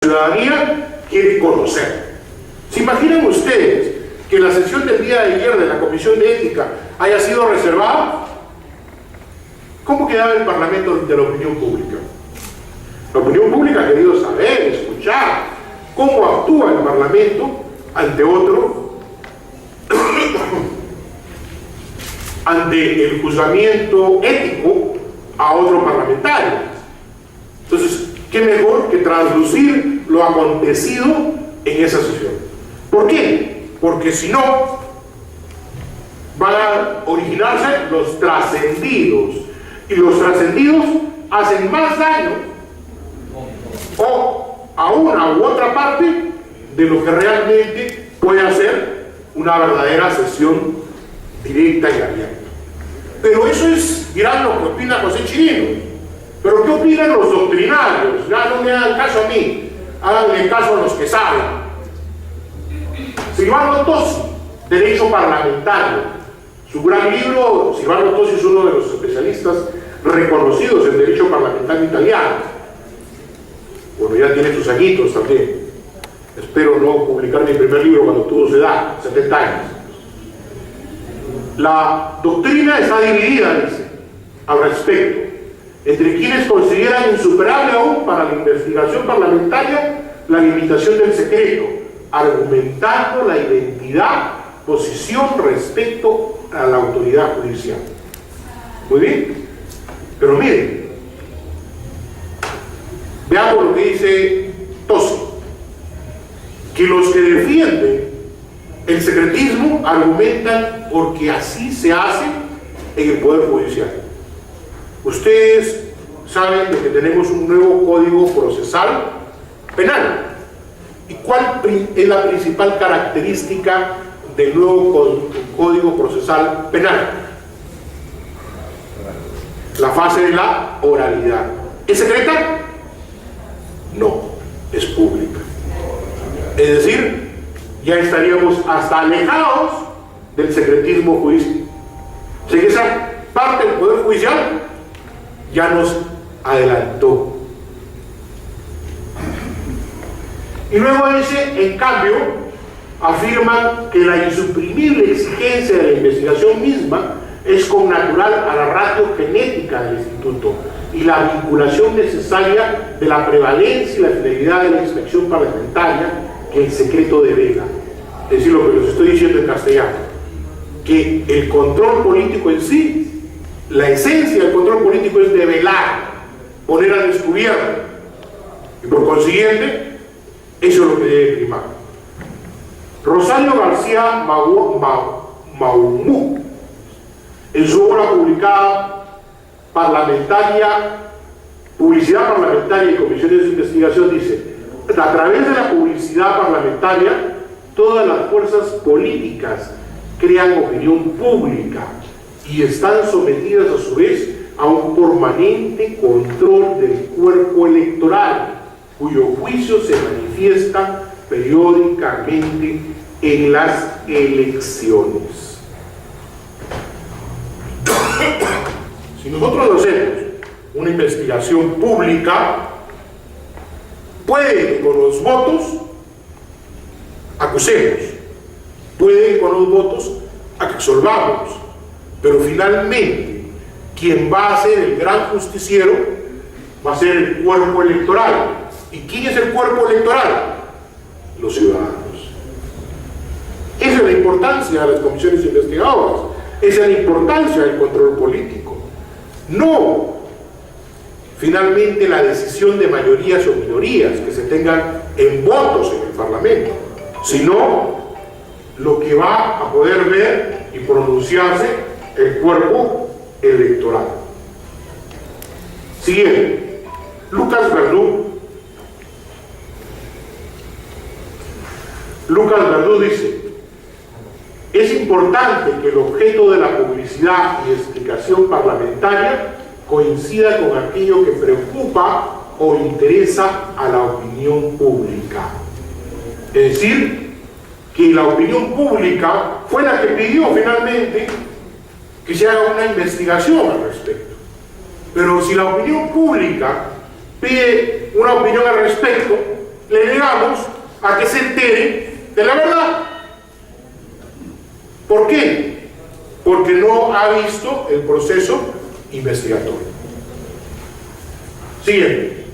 ciudadanía quiere conocer. ¿Se imaginan ustedes que la sesión del día de ayer de la Comisión de Ética haya sido reservada? ¿Cómo quedaba el Parlamento de la opinión pública? La opinión pública ha querido saber, escuchar cómo actúa el Parlamento ante otro, ante el juzgamiento ético a otro parlamentario. Entonces, ¿qué mejor que traslucir lo acontecido en esa sesión? ¿Por qué? Porque si no, van a originarse los trascendidos, y los trascendidos hacen más daño o a una u otra parte de lo que realmente puede hacer una verdadera sesión directa y abierta. Pero eso es, dirán, lo que opina José Chirino. Pero ¿qué opinan los doctrinarios? Ya no me hagan caso a mí, háganle caso a los que saben. Silvano Tosi, Derecho Parlamentario. Su gran libro, Silvano Tosi es uno de los especialistas reconocidos en Derecho Parlamentario italiano. Bueno, ya tiene sus añitos también. Espero no publicar mi primer libro cuando tuvo su edad, 70 años. La doctrina está dividida, dice, al respecto, entre quienes consideran insuperable aún para la investigación parlamentaria la limitación del secreto, argumentando la identidad, posición respecto a la autoridad judicial. Muy bien, pero miren, veamos lo que dice Tosi, que los que defienden el secretismo argumentan porque así se hace en el Poder Judicial. Ustedes saben de que tenemos un nuevo Código Procesal Penal. ¿Y cuál es la principal característica del nuevo Código Procesal Penal? La fase de la oralidad. ¿Es secreta? No, es pública. Es decir, ya estaríamos hasta alejados del secretismo judicial. O sea que esa parte del Poder Judicial ya nos adelantó. Y luego dice, en cambio, afirman que la insuprimible exigencia de la investigación misma es connatural a la ratio genética del instituto y la vinculación necesaria de la prevalencia y la fidelidad de la inspección parlamentaria que el secreto devela. Es decir, lo que les estoy diciendo en castellano, que el control político en sí, la esencia del control político es develar, poner al descubierto, y por consiguiente eso es lo que debe primar. Rosario García Maumú, en su obra publicada Publicidad Parlamentaria y Comisiones de Investigación, dice: a través de la publicidad parlamentaria, todas las fuerzas políticas crean opinión pública y están sometidas a su vez a un permanente control del cuerpo electoral, cuyo juicio se manifiesta periódicamente en las elecciones. Si nosotros hacemos una investigación pública, puede que con los votos acusemos, puede que con los votos absolvamos, pero finalmente quien va a ser el gran justiciero va a ser el cuerpo electoral. ¿Y quién es el cuerpo electoral? Los ciudadanos. Esa es la importancia de las comisiones investigadoras, esa es la importancia del control político. No finalmente la decisión de mayorías o minorías que se tengan en votos en el Parlamento, sino lo que va a poder ver y pronunciarse el cuerpo electoral. Siguiente, Lucas Verdú. Lucas Verdú dice: es importante que el objeto de la publicidad y explicación parlamentaria coincida con aquello que preocupa o interesa a la opinión pública. Es decir, que la opinión pública fue la que pidió finalmente que se haga una investigación al respecto. Pero si la opinión pública pide una opinión al respecto, le negamos a que se entere de la verdad. ¿Por qué? Porque no ha visto el proceso investigatorio. Siguiente.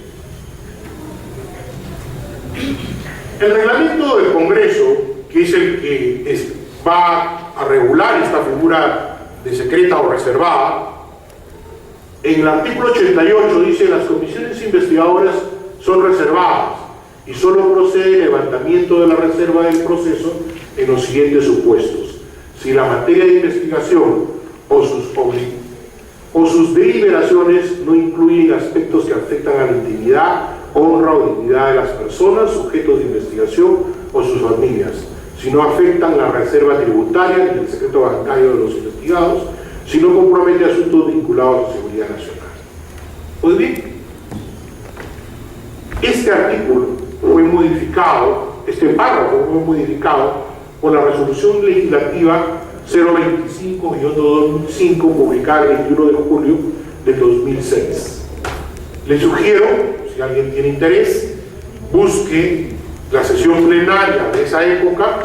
El reglamento del Congreso, que es el que va a regular esta figura de secreta o reservada, en el artículo 88 dice: las comisiones investigadoras son reservadas y solo procede el levantamiento de la reserva del proceso en los siguientes supuestos: si la materia de investigación o sus deliberaciones no incluyen aspectos que afectan a la intimidad, honra o dignidad de las personas, sujetos de investigación o sus familias, si no afectan la reserva tributaria ni el secreto bancario de los investigados, si no compromete asuntos vinculados a seguridad nacional. Pues bien, este artículo fue modificado, este párrafo fue modificado por la resolución legislativa 025-2005 publicada el 21 de julio de 2006. Les sugiero, si alguien tiene interés, busque la sesión plenaria de esa época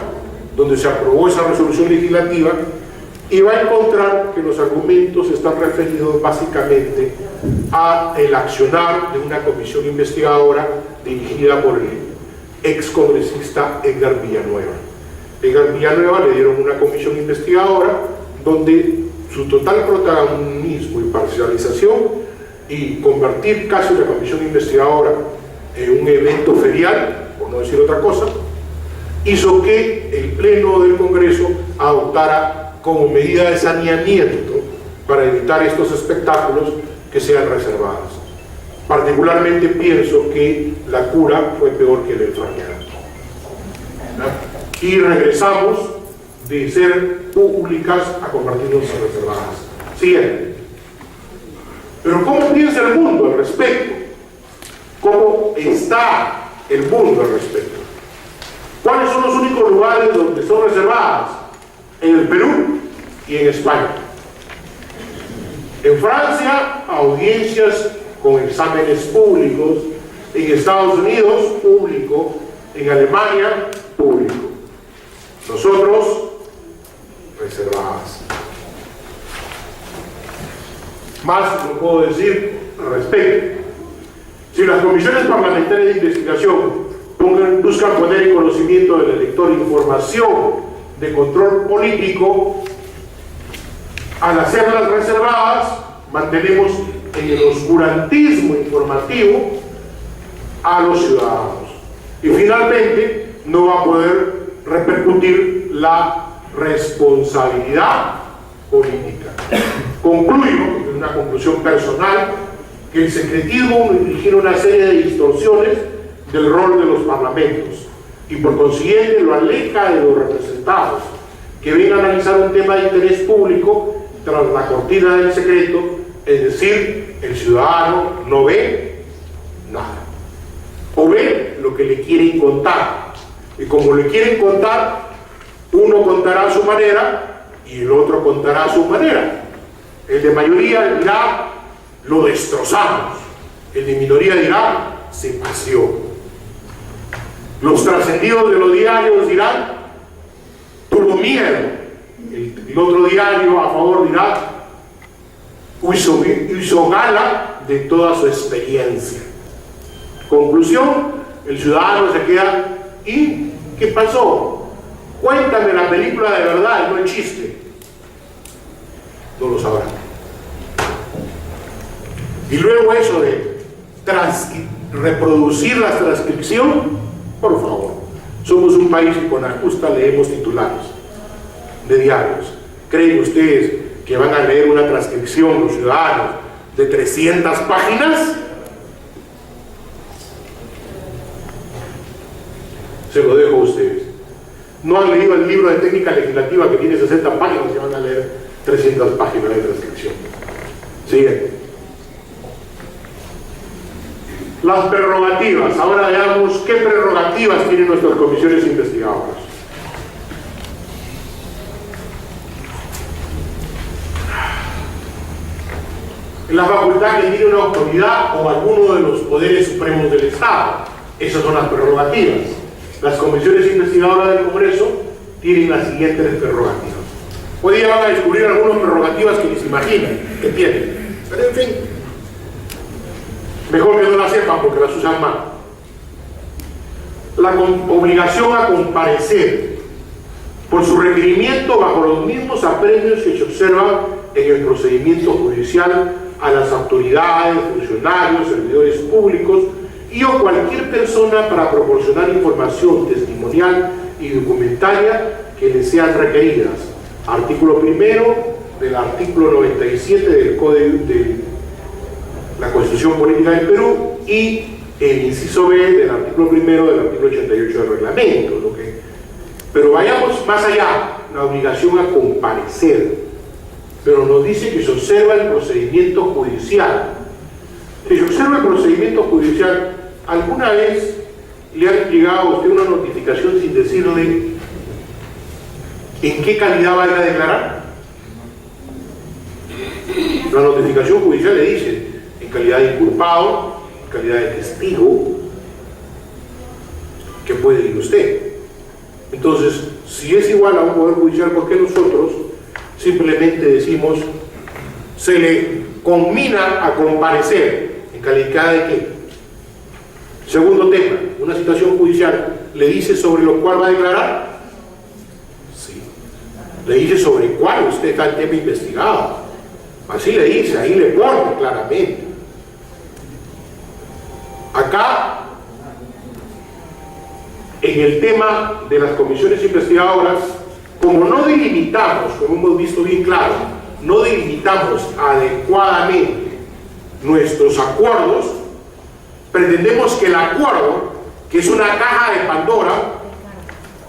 donde se aprobó esa resolución legislativa y va a encontrar que los argumentos están referidos básicamente a el accionar de una comisión investigadora dirigida por el excongresista Edgar Villanueva. Edgar Villanueva le dieron una comisión investigadora donde su total protagonismo y parcialización y convertir casi la comisión investigadora en un evento ferial, por no decir otra cosa, hizo que el Pleno del Congreso adoptara como medida de saneamiento para evitar estos espectáculos que sean reservados. Particularmente pienso que la cura fue peor que la enfermedad. Y regresamos de ser públicas a convertirnos en reservadas. Siguiente. Pero ¿cómo piensa el mundo al respecto? ¿Cómo está el mundo al respecto? ¿Cuáles son los únicos lugares donde son reservadas? En el Perú y en España. En Francia, audiencias con exámenes públicos. En Estados Unidos, público. En Alemania, público. Nosotros, reservadas. Más no puedo decir al respecto. Si las comisiones parlamentarias de investigación buscan poner en conocimiento del elector información de control político, al hacerlas reservadas, mantenemos en el oscurantismo informativo a los ciudadanos. Y finalmente, no va a poder repercutir la responsabilidad política. Concluyo, es una conclusión personal, que el secretismo origina una serie de distorsiones del rol de los parlamentos y por consiguiente lo aleja de los representados que ven a analizar un tema de interés público tras la cortina del secreto, es decir, el ciudadano no ve nada o ve lo que le quieren contar, y como le quieren contar, uno contará a su manera y el otro contará a su manera. El de mayoría dirá: lo destrozamos. El de minoría dirá: se paseó. Los trascendidos de los diarios dirán: tuvo miedo. El otro diario a favor dirá: hizo gala de toda su experiencia. Conclusión: el ciudadano se queda: ¿y qué pasó? Cuéntame la película de verdad y no el chiste. No lo sabrán. Y luego eso de reproducir la transcripción, por favor. Somos un país que con la justa leemos titulares de diarios. ¿Creen ustedes que van a leer una transcripción los ciudadanos de 300 páginas? Se lo dejo a ustedes. No han leído el libro de técnica legislativa que tiene 60 páginas y van a leer 300 páginas de transcripción. Siguiente. Las prerrogativas. Ahora veamos qué prerrogativas tienen nuestras comisiones investigadoras. La facultad que tiene una autoridad o alguno de los poderes supremos del Estado. Esas son las prerrogativas. Las comisiones investigadoras del Congreso tienen las siguientes prerrogativas. Hoy día van a descubrir algunas prerrogativas que ni se imaginan que tienen. Pero en fin, mejor que no las sepan porque las usan mal. La obligación a comparecer por su requerimiento bajo los mismos apremios que se observan en el procedimiento judicial a las autoridades, funcionarios, servidores públicos y o cualquier persona para proporcionar información testimonial y documentaria que les sean requeridas. Artículo primero del artículo 97 del Código de la Constitución Política del Perú y el inciso B del artículo primero del artículo 88 del reglamento. Pero vayamos más allá, la obligación a comparecer. Pero nos dice que se observa el procedimiento judicial. Si se observa el procedimiento judicial, ¿alguna vez le ha llegado a usted una notificación sin decirle en qué calidad va a ir a declarar? La notificación judicial le dice en calidad de inculpado, en calidad de testigo, que puede ir usted. Entonces, si es igual a un poder judicial, ¿por qué nosotros simplemente decimos se le conmina a comparecer? ¿En calidad de qué? Segundo tema, una citación judicial le dice sobre lo cual va a declarar. Sí. Le dice sobre cuál usted está el tema investigado. Así le dice, ahí le pone claramente. Acá, en el tema de las comisiones investigadoras, como no delimitamos, como hemos visto bien claro, no delimitamos adecuadamente nuestros acuerdos, pretendemos que el acuerdo, que es una caja de Pandora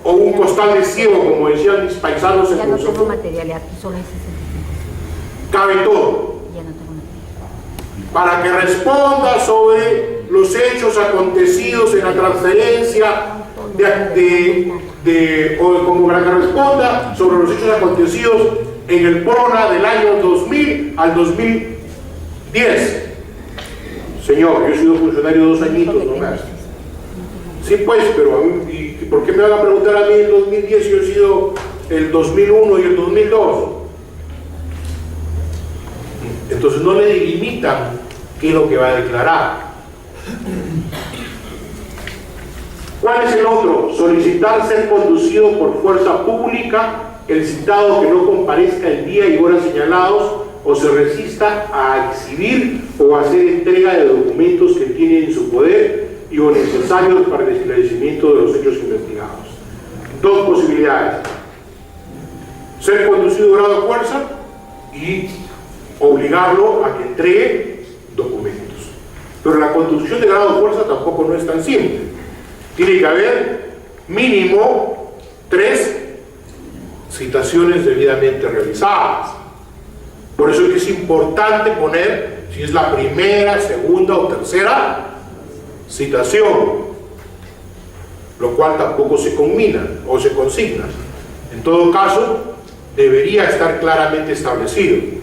o un costal de ciego, como decían mis paisanos en no tengo material, aquí solo es cabe todo. Ya no tengo material. Para que responda sobre los hechos acontecidos en la transferencia o como para que responda sobre los hechos acontecidos en el PRONA del año 2000 al 2010. Señor, yo he sido funcionario 2 añitos nomás. Sí, pues, pero ¿y por qué me van a preguntar a mí el 2010 si yo he sido el 2001 y el 2002? Entonces no le delimitan qué es lo que va a declarar. ¿Cuál es el otro? Solicitar ser conducido por fuerza pública el citado que no comparezca el día y hora señalados o se resista a exhibir o hacer entrega de documentos que tiene en su poder y o necesarios para el esclarecimiento de los hechos investigados. Dos posibilidades: ser conducido grado de fuerza y obligarlo a que entregue documentos. Pero la conducción de grado de fuerza tampoco no es tan simple. Tiene que haber mínimo 3 citaciones debidamente realizadas. Por eso es que es importante poner si es la primera, segunda o tercera citación, lo cual tampoco se conmina o se consigna. En todo caso, debería estar claramente establecido.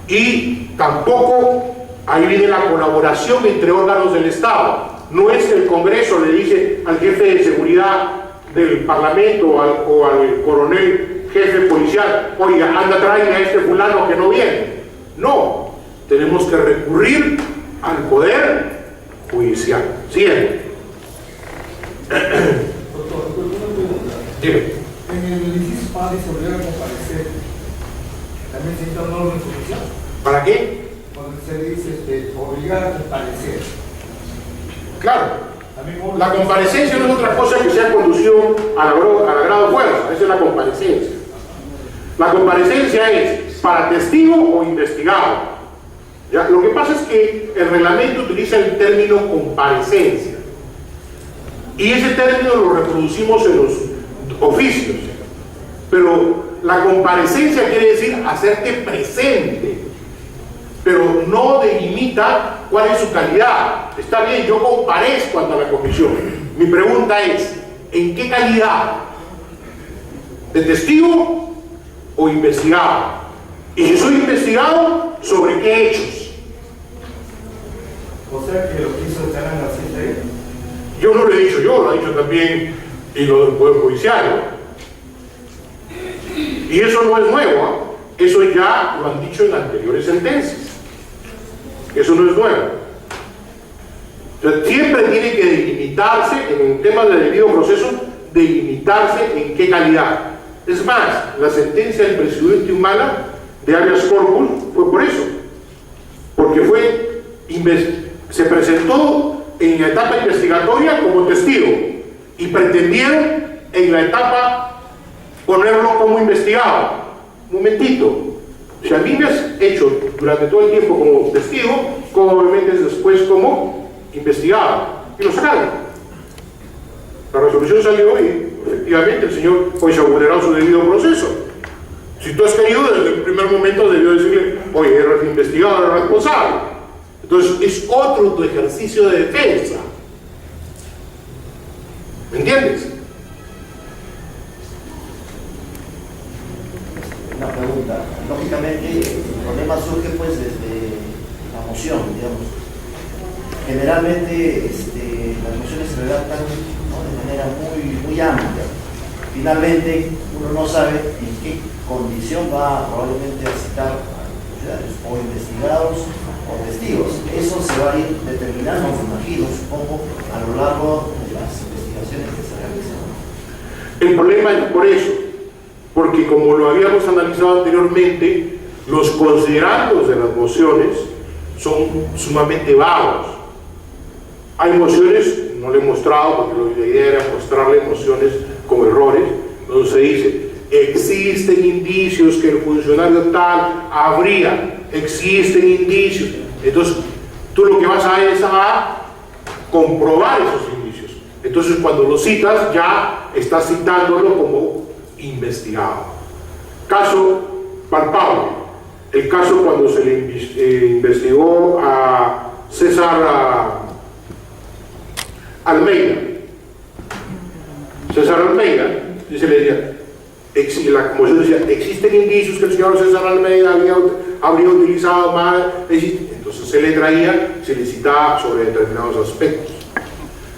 Y tampoco ahí viene la colaboración entre órganos del Estado. No es que el Congreso le dice al jefe de seguridad del Parlamento o al coronel jefe policial: oiga, anda, traiga a este fulano que no viene. No, tenemos que recurrir al Poder Judicial. Siguiente. Doctor, una pregunta. Dime. En el inciso A dice obligar a comparecer. ¿También se necesita una orden judicial? ¿Para qué? Cuando se dice obligar a comparecer. Claro. La comparecencia no es otra cosa que sea conducido a la grado de fuerza. Esa es la comparecencia. La comparecencia es para testigo o investigado. ¿Ya? Lo que pasa es que el reglamento utiliza el término comparecencia. Y ese término lo reproducimos en los oficios. Pero la comparecencia quiere decir hacerte presente. Pero no delimita cuál es su calidad. Está bien, yo comparezco ante la comisión. Mi pregunta es, ¿en qué calidad? ¿De testigo o investigado? Y si soy investigado, ¿sobre qué hechos? O sea que lo que hizo estar en la cita ahí. Yo no lo he dicho yo, lo ha dicho también y lo del Poder Judicial, ¿no? Y eso no es nuevo, ¿eh? Eso ya lo han dicho en anteriores sentencias. Eso no es nuevo. Entonces, siempre tiene que delimitarse en el tema del debido proceso, delimitarse en qué calidad. Es más, la sentencia del presidente Humala de habeas corpus fue por eso, porque se presentó en la etapa investigatoria como testigo y pretendieron en la etapa ponerlo como investigado. Un momentito, si a mí me has hecho durante todo el tiempo como testigo, ¿cómo me metes después como investigado? Y lo sacaron. La resolución salió y efectivamente el señor pues ha vulnerado su debido proceso. Si tú has querido, desde el primer momento debió decirle, oye, eres investigado, eres responsable. Entonces es otro ejercicio de defensa. ¿Me entiendes? Una pregunta. Lógicamente el problema surge pues desde la moción, digamos. Generalmente las mociones se redactan, ¿no?, de manera muy amplia. Finalmente uno no sabe en qué condición va probablemente a citar a los funcionarios, o investigados o testigos. Eso se va a ir determinando, me imagino, supongo, a lo largo de las investigaciones que se realizan. El problema es por eso, porque como lo habíamos analizado anteriormente, los considerandos de las mociones son sumamente vagos. Hay mociones, no le he mostrado porque la idea era mostrarle mociones con errores, donde se dice, existen indicios que el funcionario tal habría, existen indicios. Entonces, tú lo que vas a es a comprobar esos indicios. Entonces, cuando lo citas, ya estás citándolo como investigado. Caso palpable, el caso cuando se le investigó a César Almeida. César Almeida, y se le decía, la comisión decía, existen indicios que el señor César Almeida habría utilizado mal, entonces se le traía, se le citaba sobre determinados aspectos.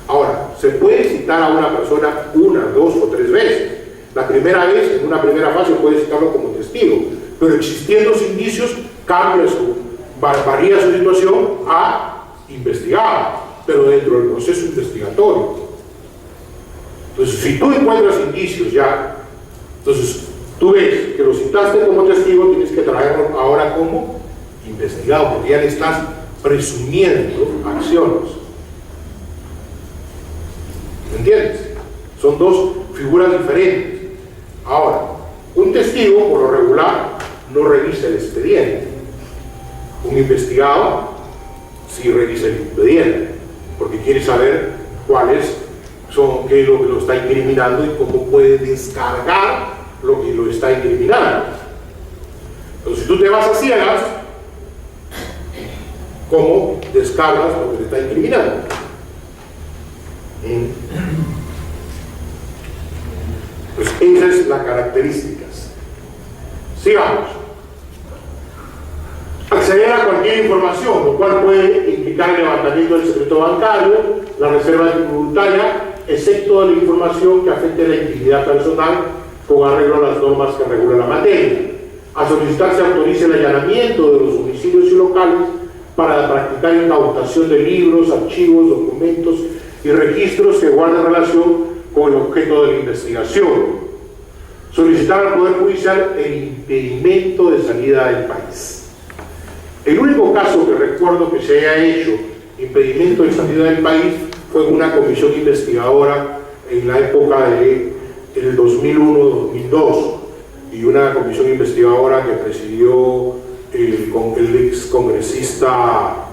Ahora, se puede citar a una persona una, dos o tres veces. La primera vez, en una primera fase, puede citarlo como testigo, pero existiendo los indicios, varía su situación a investigado, pero dentro del proceso investigatorio. Entonces, si tú encuentras indicios ya, entonces tú ves que lo citaste como testigo, tienes que traerlo ahora como investigado, porque ya le estás presumiendo acciones. ¿Me entiendes? Son dos figuras diferentes. Ahora, un testigo, por lo regular, no revisa el expediente. Un investigado sí revisa el expediente, porque quiere saber qué es lo que lo está incriminando y cómo puede descargar lo que lo está incriminando. Entonces, si tú te vas a ciegas, ¿cómo descargas lo que te está incriminando? Pues esas son las características. Sigamos. Acceder a cualquier información, lo cual puede implicar el levantamiento del secreto bancario, la reserva tributaria, excepto de la información que afecte la intimidad personal con arreglo a las normas que regulan la materia. A solicitar se autorice el allanamiento de los domicilios y locales para practicar incautación de libros, archivos, documentos y registros que guarden relación con el objeto de la investigación. Solicitar al Poder Judicial el impedimento de salida del país. El único caso que recuerdo que se haya hecho impedimento de salida del país fue una comisión investigadora en la época del 2001-2002 y una comisión investigadora que presidió el ex congresista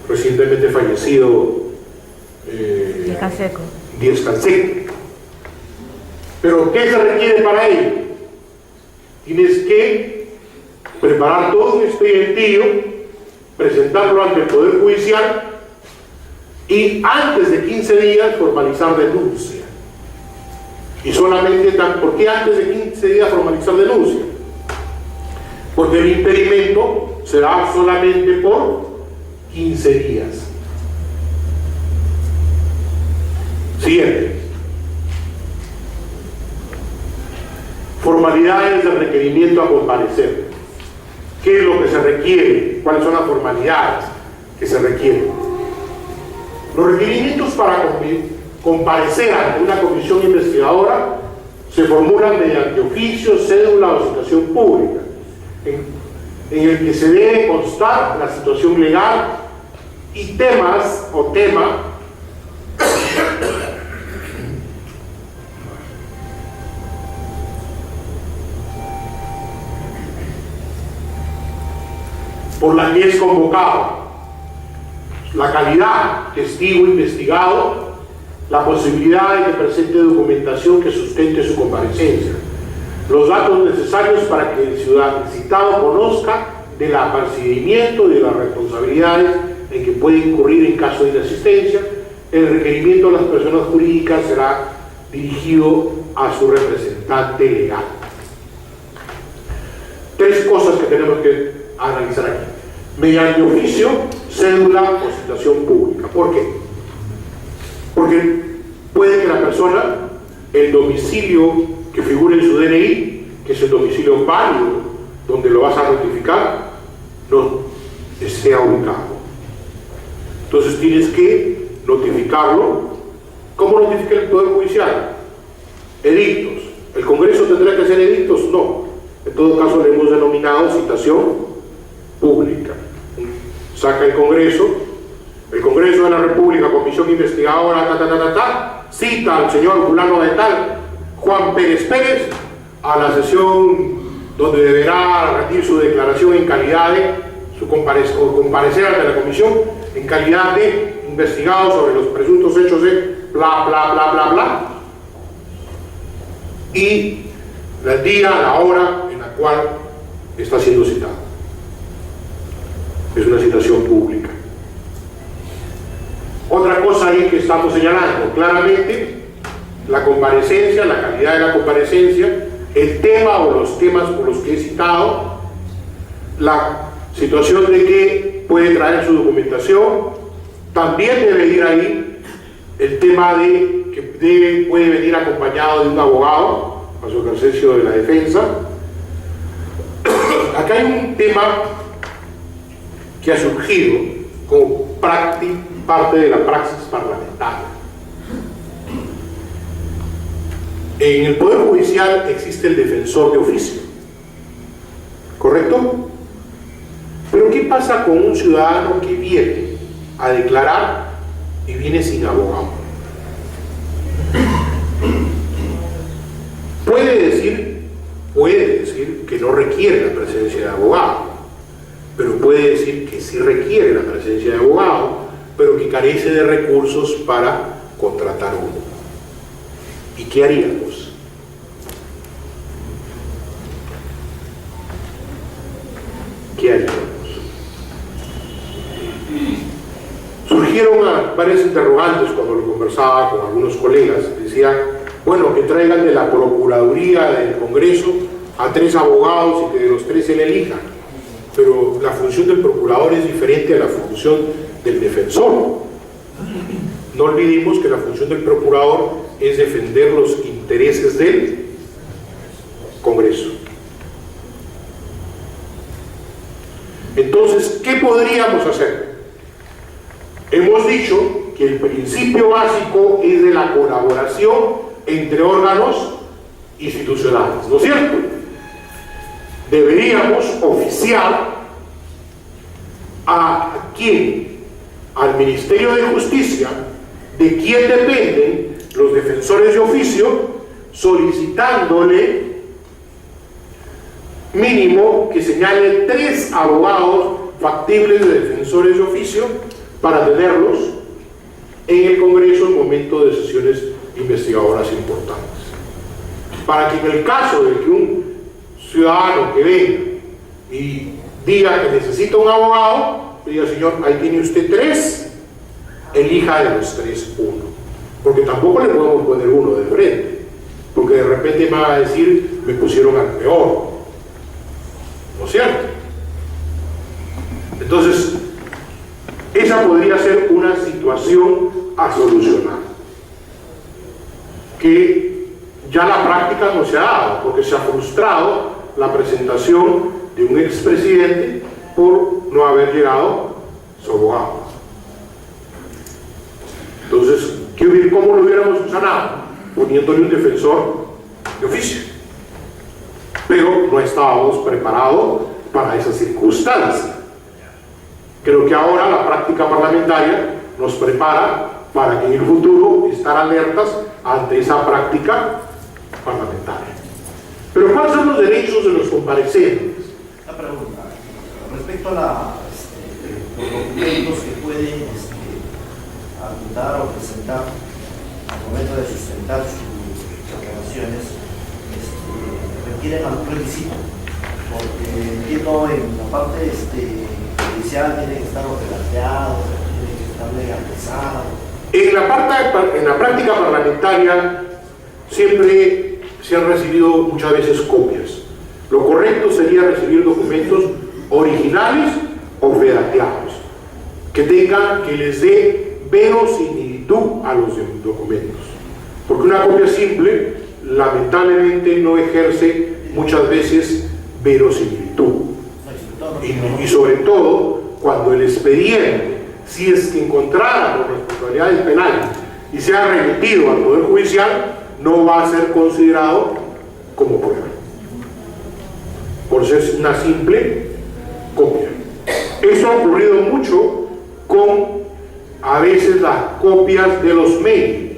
recientemente fallecido Díaz Canseco. Pero ¿qué se requiere para ello? Tienes que preparar todo un expedientillo, presentarlo ante el Poder Judicial y antes de 15 días formalizar denuncia. Y solamente, ¿por qué antes de 15 días formalizar denuncia? Porque el impedimento será solamente por 15 días. Siguiente. Formalidades del requerimiento a comparecer. ¿Qué es lo que se requiere? ¿Cuáles son las formalidades que se requieren? Los requerimientos para comparecer ante una comisión investigadora se formulan mediante oficio, cédula o citación pública, en el que se debe constar la situación legal y temas o tema por la que es convocado, la calidad, testigo investigado, la posibilidad de que presente documentación que sustente su comparecencia, los datos necesarios para que el ciudadano citado conozca del apercibimiento y de las responsabilidades en que puede incurrir en caso de inasistencia. El requerimiento a las personas jurídicas será dirigido a su representante legal. Tres cosas que tenemos que analizar aquí: mediante oficio, cédula o citación pública. ¿Por qué? Porque puede que la persona, el domicilio que figure en su DNI, que es el domicilio válido donde lo vas a notificar, no esté ubicado. Entonces tienes que notificarlo. ¿Cómo notifica el Poder Judicial? Edictos. ¿El Congreso tendrá que hacer edictos? No. En todo caso le hemos denominado citación pública. Saca el Congreso de la República, comisión investigadora, cita al señor fulano de tal, Juan Pérez Pérez, a la sesión donde deberá rendir su declaración en calidad de comparecer ante la comisión en calidad de investigado sobre los presuntos hechos de bla bla bla bla bla, y el día, la hora en la cual está siendo citado. Es una citación pública. Otra cosa ahí que estamos señalando claramente: la comparecencia, la calidad de la comparecencia, el tema o los temas por los que he citado, la situación de que puede traer su documentación. También debe ir ahí el tema de que puede venir acompañado de un abogado a su ejercicio de la defensa. Acá hay un tema que ha surgido como parte de la praxis parlamentaria. En el Poder Judicial existe el defensor de oficio, ¿correcto? Pero ¿qué pasa con un ciudadano que viene a declarar y viene sin abogado? Puede decir que no requiere la presencia de abogado, pero puede decir que sí requiere la presencia de abogado, pero que carece de recursos para contratar uno. ¿Y qué haríamos? ¿Qué haríamos? Surgieron varias interrogantes cuando lo conversaba con algunos colegas. Decía, bueno, que traigan de la Procuraduría del Congreso a 3 abogados y que de los 3 se le elija. Pero la función del procurador es diferente a la función del defensor. No olvidemos que la función del procurador es defender los intereses del Congreso. Entonces, ¿qué podríamos hacer? Hemos dicho que el principio básico es de la colaboración entre órganos institucionales, ¿no es cierto? Deberíamos oficiar a quién, al Ministerio de Justicia, de quién dependen los defensores de oficio, solicitándole mínimo que señale 3 abogados factibles de defensores de oficio para tenerlos en el Congreso en momento de sesiones investigadoras importantes, para que en el caso de que un ciudadano que venga y diga que necesita un abogado, diga, señor, ahí tiene usted 3, elija de los 3 uno, porque tampoco le podemos poner uno de frente, porque de repente me va a decir, me pusieron al peor, ¿no es cierto? Entonces, esa podría ser una situación a solucionar. que ya la práctica no se ha dado, porque se ha frustrado la presentación de un expresidente por no haber llegado su abogado. Entonces, ¿cómo lo hubiéramos sanado? Poniéndole un defensor de oficio. Pero no estábamos preparados para esa circunstancia. Creo que ahora la práctica parlamentaria nos prepara para que en el futuro estar alertas ante esa práctica parlamentaria. Pero ¿cuáles son los derechos de los comparecientes? Una pregunta. Respecto a los documentos que pueden apuntar o presentar al momento de sustentar sus declaraciones, requieren algún requisito, porque entiendo en la parte judicial tiene que estar redactado, tiene que estar legalizado. En la práctica parlamentaria siempre se han recibido muchas veces copias. Lo correcto sería recibir documentos originales o redactados, que les dé verosimilitud a los documentos. Porque una copia simple, lamentablemente, no ejerce muchas veces verosimilitud. Y sobre todo, cuando el expediente, si es que encontrara por responsabilidades penales y sea remitido al Poder Judicial, no va a ser considerado como prueba, por ser una simple copia. Eso ha ocurrido mucho con a veces las copias de los mails.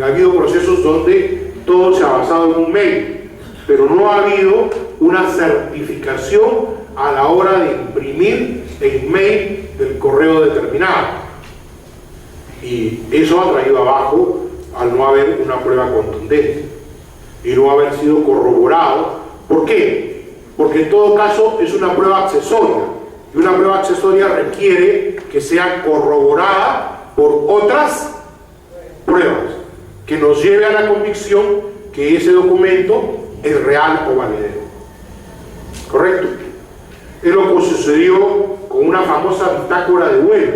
Ha habido procesos donde todo se ha basado en un mail, pero no ha habido una certificación a la hora de imprimir el mail del correo determinado, y eso ha traído abajo al no haber una prueba contundente y no haber sido corroborado. ¿Por qué? Porque en todo caso es una prueba accesoria, y una prueba accesoria requiere que sea corroborada por otras pruebas que nos lleve a la convicción que ese documento es real o valedero. ¿Correcto? Es lo que sucedió con una famosa bitácora de vuelo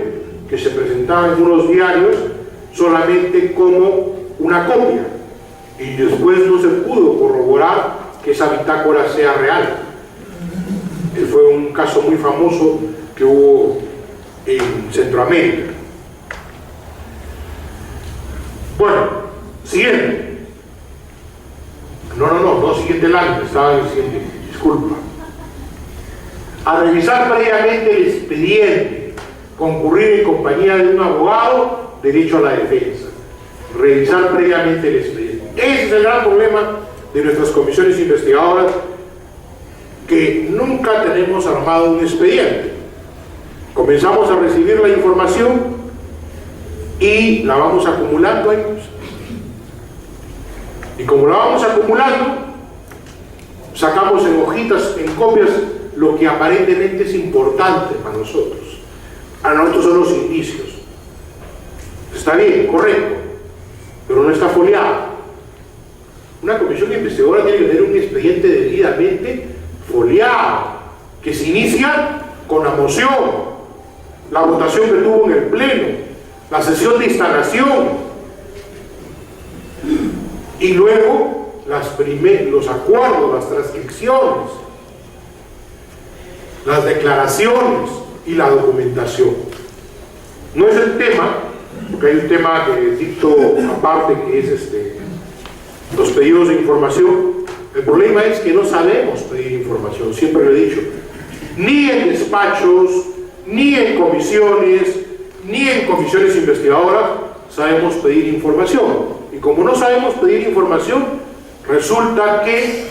que se presentaba en unos diarios solamente como una copia, y después no se pudo corroborar que esa bitácora sea real. Fue un caso muy famoso que hubo en Centroamérica. Bueno, siguiente. No, siguiente lámina, estaba en el siguiente, disculpa. A revisar previamente el expediente, concurrir en compañía de un abogado, derecho a la defensa. Revisar previamente el expediente. Ese es el gran problema de nuestras comisiones investigadoras, que nunca tenemos armado un expediente. Comenzamos a recibir la información y la vamos acumulando ahí. Y como la vamos acumulando, sacamos en hojitas, en copias, lo que aparentemente es importante para nosotros. Para nosotros son los indicios. Está bien, correcto, pero no está foliado. Una comisión investigadora tiene que tener un expediente debidamente foliado, que se inicia con la moción, la votación que tuvo en el pleno, la sesión de instalación, y luego los acuerdos, las transcripciones, las declaraciones y la documentación. No es el tema, porque hay un tema que dicto aparte, que es los pedidos de información. El problema es que no sabemos pedir información, siempre lo he dicho. Ni en despachos, ni en comisiones investigadoras sabemos pedir información. Y como no sabemos pedir información, resulta que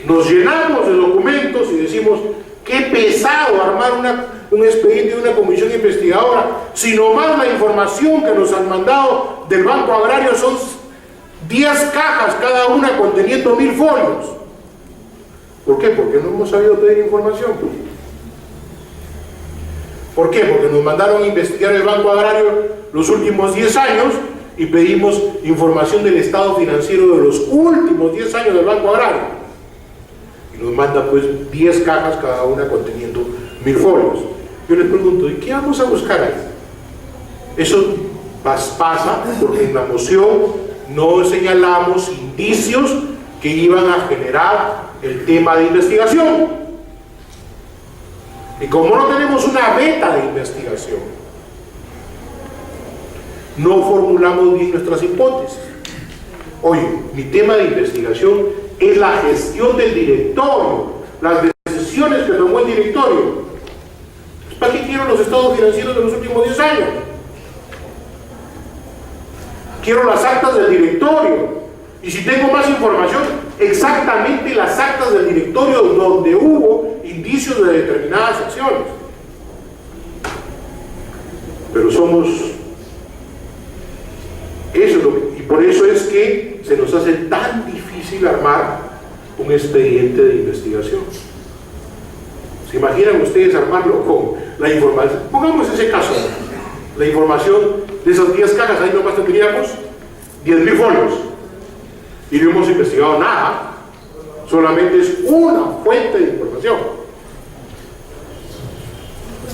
nos llenamos de documentos y decimos: qué pesado armar un expediente de una comisión investigadora, si nomás la información que nos han mandado del Banco Agrario son 10 cajas cada una conteniendo 1000 folios. ¿Por qué? Porque no hemos sabido pedir información. ¿Por qué? Porque nos mandaron a investigar el Banco Agrario los últimos 10 años y pedimos información del estado financiero de los últimos 10 años del Banco Agrario. Y nos manda pues 10 cajas cada una conteniendo 1000 folios. Yo les pregunto: ¿y qué vamos a buscar ahí? Eso pasa porque en la moción no señalamos indicios que iban a generar el tema de investigación. Y como no tenemos una beta de investigación, no formulamos bien nuestras hipótesis. Oye, mi tema de investigación es la gestión del directorio, las decisiones que tomó el directorio. ¿Para qué quiero los estados financieros de los últimos 10 años? Quiero las actas del directorio. Y si tengo más información, exactamente las actas del directorio donde hubo indicios de determinadas acciones. Pero somos... y por eso es que se nos hace tan difícil armar un expediente de investigación. ¿Se imaginan ustedes armarlo con la información? Pongamos ese caso, la información de esas 10 cajas, ahí nomás tendríamos 10.000 folios y no hemos investigado nada, solamente es una fuente de información.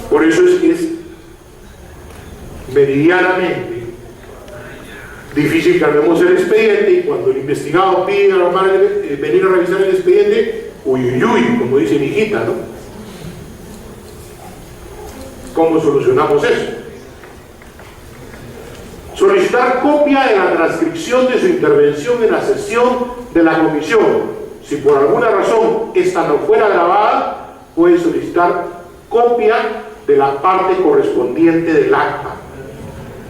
Por eso es que es meridianamente difícil que armemos el expediente, y cuando el investigado pide a la mamá venir a revisar el expediente, uy, uy, uy, como dice mi hijita, ¿no? ¿Cómo solucionamos eso? Solicitar copia de la transcripción de su intervención en la sesión de la comisión. Si por alguna razón esta no fuera grabada, puede solicitar copia de la parte correspondiente del acta.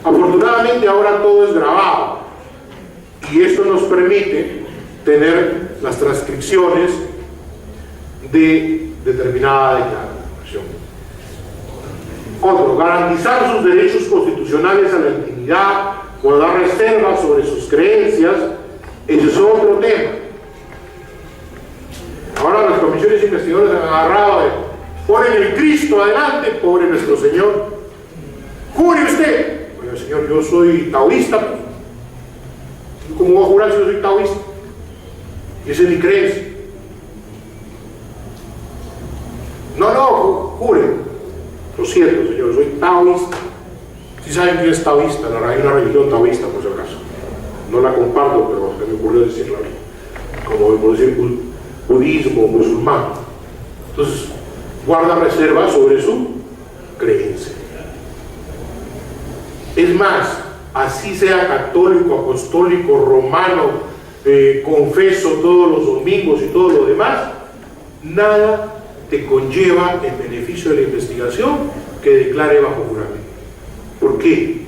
Afortunadamente ahora todo es grabado y esto nos permite tener las transcripciones de determinada declaración. Otro, garantizar sus derechos constitucionales a la intimidad, guardar reservas sobre sus creencias, ese es otro tema. Ahora las comisiones investigadoras han agarrado de ponen el Cristo adelante, pobre nuestro Señor. Jure usted. Oiga, señor, yo soy taoísta. ¿Cómo voy a jurar si yo soy taoísta? Esa es mi creencia. No, jure. Lo siento, señor, soy taoísta. Si saben quién es taoísta, hay una religión taoísta, por si acaso. No la comparto, pero se me ocurrió decirla. Como por decir budismo, musulmán. Entonces, guarda reserva sobre su creencia. Es más, así sea católico, apostólico, romano, confeso todos los domingos y todo lo demás, nada te conlleva el beneficio de la investigación que declare bajo juramento. ¿Por qué?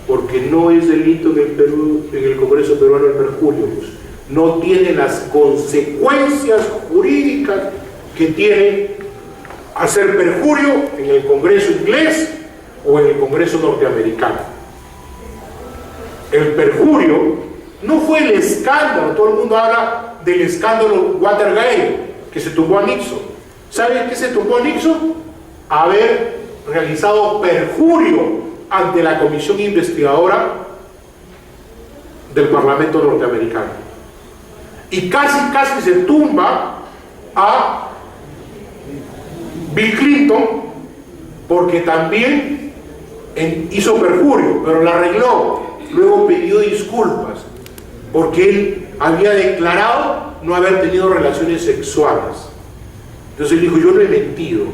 Porque no es delito en el Perú, en el Congreso peruano el perjurio, pues. No tiene las consecuencias jurídicas que tiene hacer perjurio en el Congreso inglés o en el Congreso norteamericano. El perjurio no fue el escándalo, todo el mundo habla del escándalo Watergate, que se tumbó a Nixon. ¿Saben qué se tumbó a Nixon? Haber realizado perjurio ante la comisión investigadora del Parlamento norteamericano. Y casi se tumba a Bill Clinton porque también hizo perjurio, pero la arregló. Luego pidió disculpas porque él había declarado no haber tenido relaciones sexuales. Entonces él dijo: yo no he mentido,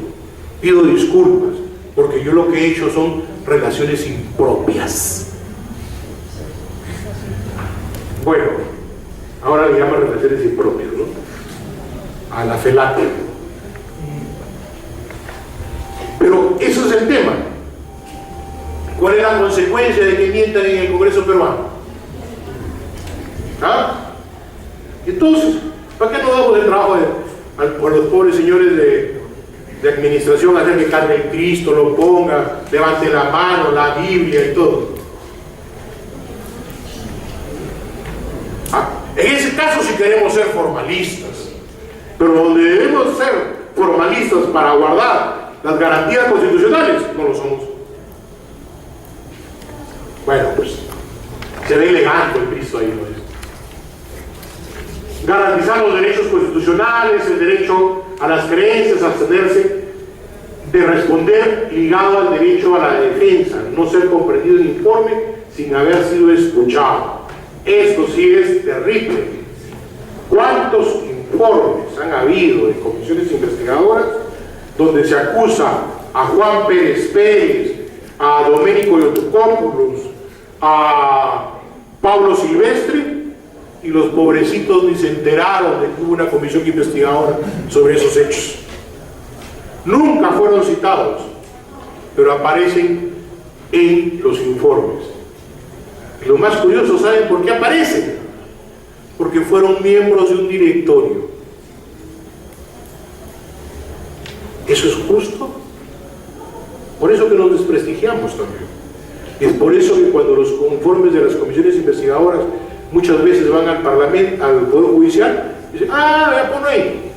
pido disculpas porque yo lo que he hecho son relaciones impropias. Bueno, ahora le llaman relaciones impropias, ¿no? A la felate. Pero eso es el tema. ¿Cuál es la consecuencia de que mientan en el Congreso peruano? ¿Ah? Entonces, ¿para qué no damos el trabajo a los pobres señores de administración, hacer que cargue el Cristo, lo ponga, levante la mano, la Biblia y todo? En ese caso sí queremos ser formalistas, pero donde debemos ser formalistas para guardar las garantías constitucionales, no lo somos. Bueno, pues se ve elegante el Cristo ahí, ¿no? Garantizar los derechos constitucionales, el derecho a las creencias, abstenerse de responder ligado al derecho a la defensa, no ser comprendido en informe sin haber sido escuchado. Esto sí es terrible. ¿Cuántos informes han habido de comisiones investigadoras donde se acusa a Juan Pérez Pérez, a Domenico Yotocópulos, a Pablo Silvestre, y los pobrecitos ni se enteraron de que hubo una comisión investigadora sobre esos hechos? Nunca fueron citados, pero aparecen en los informes. Y lo más curioso, ¿saben por qué aparecen? Porque fueron miembros de un directorio. ¿Eso es justo? Por eso que nos desprestigiamos también. Es por eso que cuando los informes de las comisiones investigadoras muchas veces van al Parlamento, al Poder Judicial, dicen, ya ponlo ahí.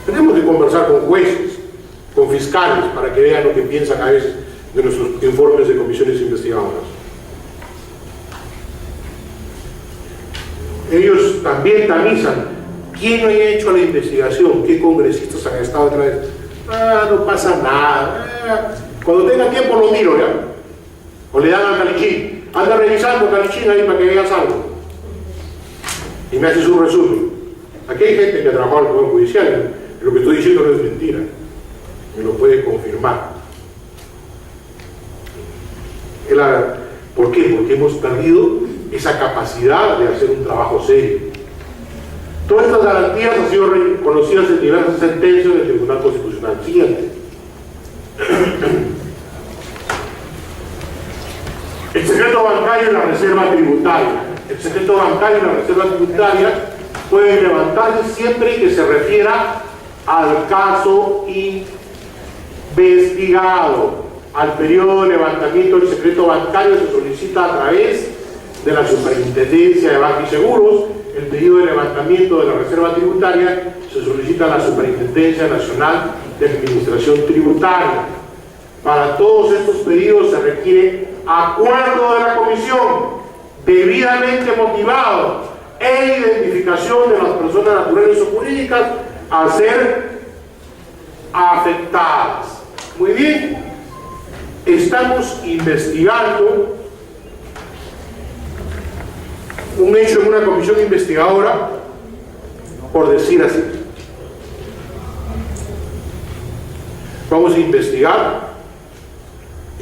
Tenemos que conversar con jueces, con fiscales, para que vean lo que piensan a veces de nuestros informes de comisiones investigadoras. Ellos también tamizan quién ha hecho la investigación, qué congresistas han estado otra vez. No pasa nada. Cuando tenga tiempo lo miro, ¿ya? O le dan al Calichín. Anda revisando Calichín ahí para que veas algo. Y me haces un resumen. Aquí hay gente que ha trabajado en el Poder Judicial. Lo que estoy diciendo no es mentira. Me lo puede confirmar. ¿Por qué? Porque hemos perdido esa capacidad de hacer un trabajo serio. Todas estas garantías han sido reconocidas en diversas sentencias del Tribunal Constitucional. Siguiente. El secreto bancario y la reserva tributaria. El secreto bancario y la reserva tributaria pueden levantarse siempre que se refiera al caso investigado. Al periodo de levantamiento del secreto bancario se solicita a través de la Superintendencia de Bancos y Seguros. El pedido de levantamiento de la reserva tributaria se solicita a la Superintendencia Nacional de Administración Tributaria. Para todos estos pedidos se requiere acuerdo de la comisión, debidamente motivado, e identificación de las personas naturales o jurídicas a ser afectadas. Muy bien, estamos investigando un hecho en una comisión investigadora, por decir así. Vamos a investigar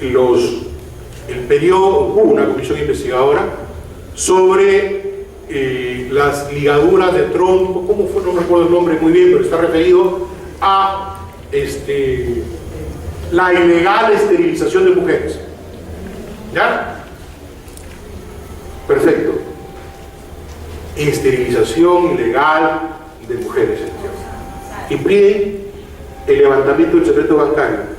el periodo, hubo una comisión investigadora sobre las ligaduras de tronco, ¿cómo fue? No recuerdo el nombre muy bien, pero está referido a la ilegal esterilización de mujeres. ¿Ya? Perfecto. Esterilización ilegal de mujeres. Y piden el levantamiento del secreto bancario.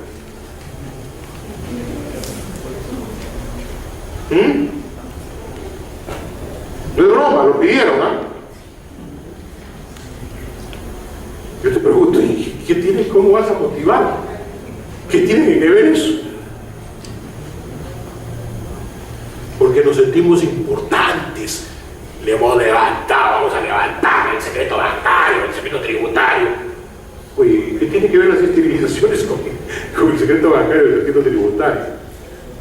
No es broma, lo pidieron, ¿ah? Yo te pregunto, ¿qué tienes? ¿Cómo vas a motivar? ¿Qué tiene que ver eso? Porque nos sentimos importantes. Le hemos levantado, vamos a levantar el secreto bancario, el secreto tributario. Oye, ¿qué tiene que ver las esterilizaciones con el secreto bancario y el secreto tributario?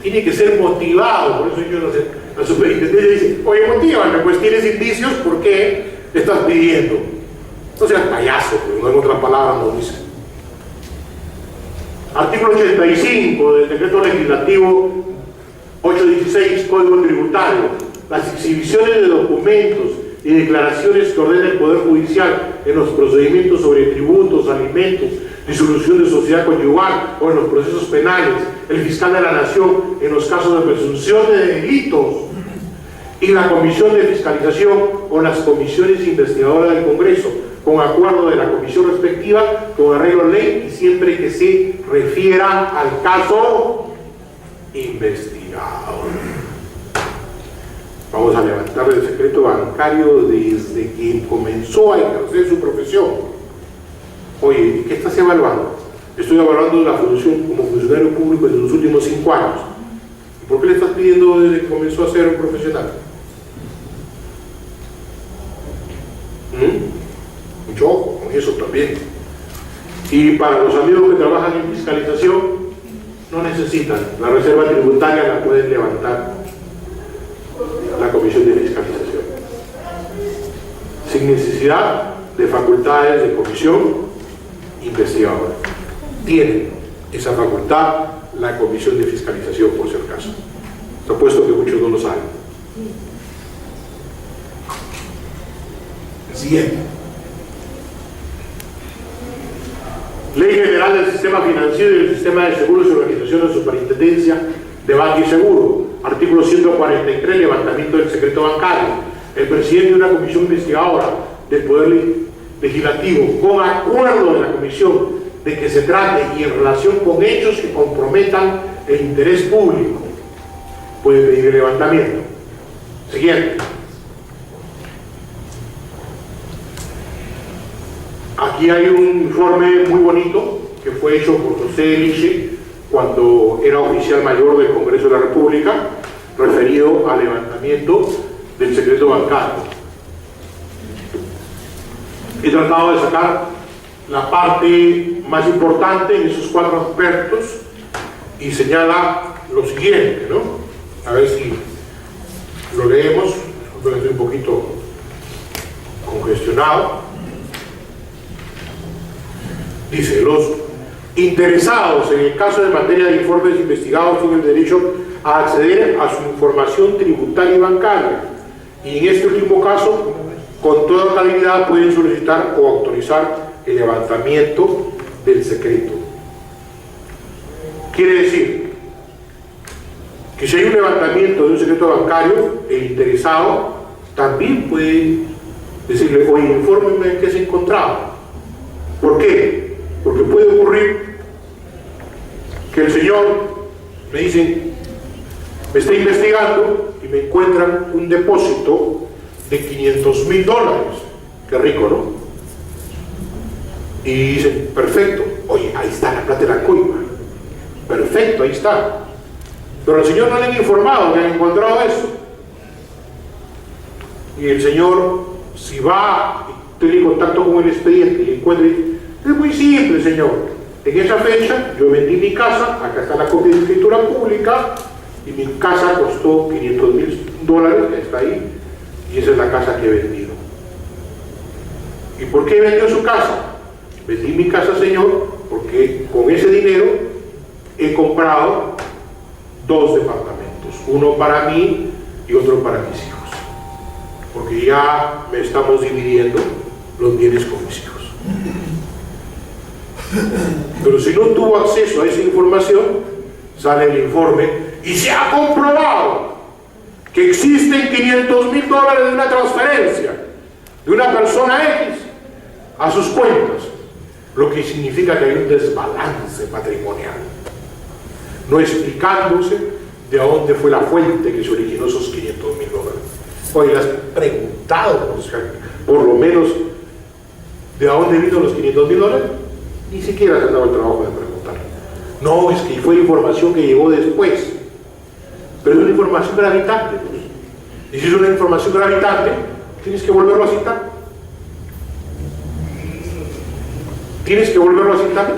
Tiene que ser motivado. Por eso yo no sé, la superintendencia dice, oye, motívame, pues tienes indicios, ¿por qué le estás pidiendo? No seas payaso, pues, no en otras palabras nos dice. Artículo 85 del decreto legislativo 816, Código Tributario. Las exhibiciones de documentos y declaraciones que ordena el Poder Judicial en los procedimientos sobre tributos, alimentos, disolución de sociedad conyugal o en los procesos penales, el fiscal de la Nación en los casos de presunción de delitos y la Comisión de Fiscalización o las comisiones investigadoras del Congreso, con acuerdo de la comisión respectiva, con arreglo a ley y siempre que se refiera al caso investigado. Vamos a levantar el secreto bancario desde que comenzó a ejercer su profesión. Oye, ¿qué estás evaluando? Estoy evaluando la función como funcionario público en los últimos 5 años. ¿Y por qué le estás pidiendo desde que comenzó a ser un profesional? Mucho ojo con eso también. Y para los amigos que trabajan en fiscalización, no necesitan. La reserva tributaria la pueden levantar. sin necesidad de facultades de comisión investigadora. Tiene esa facultad la Comisión de Fiscalización, por si acaso. Te apuesto que muchos no lo saben. Siguiente. Ley General del Sistema Financiero y del Sistema de Seguros y Organización de Superintendencia de Banca y Seguro. Artículo 143, levantamiento del secreto bancario. El presidente de una comisión investigadora del Poder Legislativo, con acuerdo de la comisión de que se trate y en relación con hechos que comprometan el interés público, puede pedir el levantamiento. Siguiente. Aquí hay un informe muy bonito que fue hecho por José Eliche cuando era oficial mayor del Congreso de la República, referido al levantamiento del secreto bancario. He tratado de sacar la parte más importante en esos 4 aspectos y señala lo siguiente, ¿no? A ver si lo leemos, porque estoy un poquito congestionado. Dice: los interesados en el caso de materia de informes investigados tienen el derecho a acceder a su información tributaria y bancaria, y en este último caso, con toda calidad pueden solicitar o autorizar el levantamiento del secreto. Quiere decir que si hay un levantamiento de un secreto bancario, el interesado también puede decirle: oye, infórmeme en qué se encontraba. ¿Por qué? Porque puede ocurrir que el señor me dice, me está investigando y me encuentran un depósito de $500.000. Qué rico, ¿no? Y dicen, perfecto, oye, ahí está la plata de la coima, perfecto, ahí está. Pero al señor no le han informado que han encontrado eso. Y el señor, si va y tiene contacto con el expediente y encuentra, es muy simple, señor. En esa fecha yo vendí mi casa, acá está la copia de escritura pública, y mi casa costó $500.000, que está ahí, y esa es la casa que he vendido. ¿Y por qué vendió su casa? Vendí mi casa, señor, porque con ese dinero he comprado 2 departamentos, uno para mí y otro para mis hijos, porque ya me estamos dividiendo los bienes con mis hijos. Pero si no tuvo acceso a esa información, sale el informe y se ha comprobado que existen $500.000 de una transferencia de una persona X a sus cuentas, lo que significa que hay un desbalance patrimonial, no explicándose de dónde fue la fuente que se originó esos $500.000. Oye, le has preguntado, por lo menos, de dónde vino los $500.000. Ni siquiera se han dado el trabajo de preguntar. No, es que fue información que llegó después. Pero es una información gravitante, pues. Y si es una información gravitante, tienes que volverlo a citar. Tienes que volverlo a citar.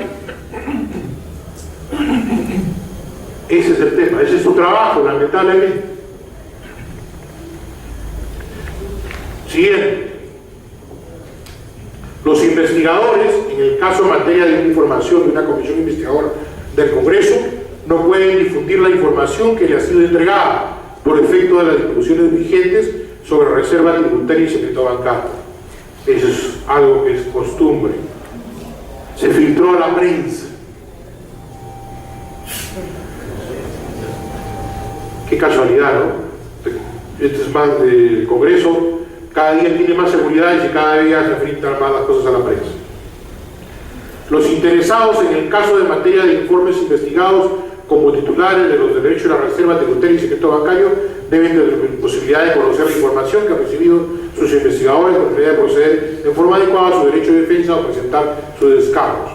Ese es el tema, ese es tu trabajo, lamentablemente. Siguiente. Los investigadores, en el caso en materia de información de una comisión investigadora del Congreso, no pueden difundir la información que le ha sido entregada por efecto de las disposiciones vigentes sobre reserva tributaria y secreto bancario. Eso es algo que es costumbre. Se filtró a la prensa. Qué casualidad, ¿no? Este es más del Congreso. Cada día tiene más seguridades y cada día se filtran más las cosas a la prensa. Los interesados en el caso de materia de informes investigados como titulares de los derechos de la reserva tributaria y secreto bancario deben tener posibilidad de conocer la información que han recibido sus investigadores con finalidad de proceder en forma adecuada a su derecho de defensa o presentar sus descargos.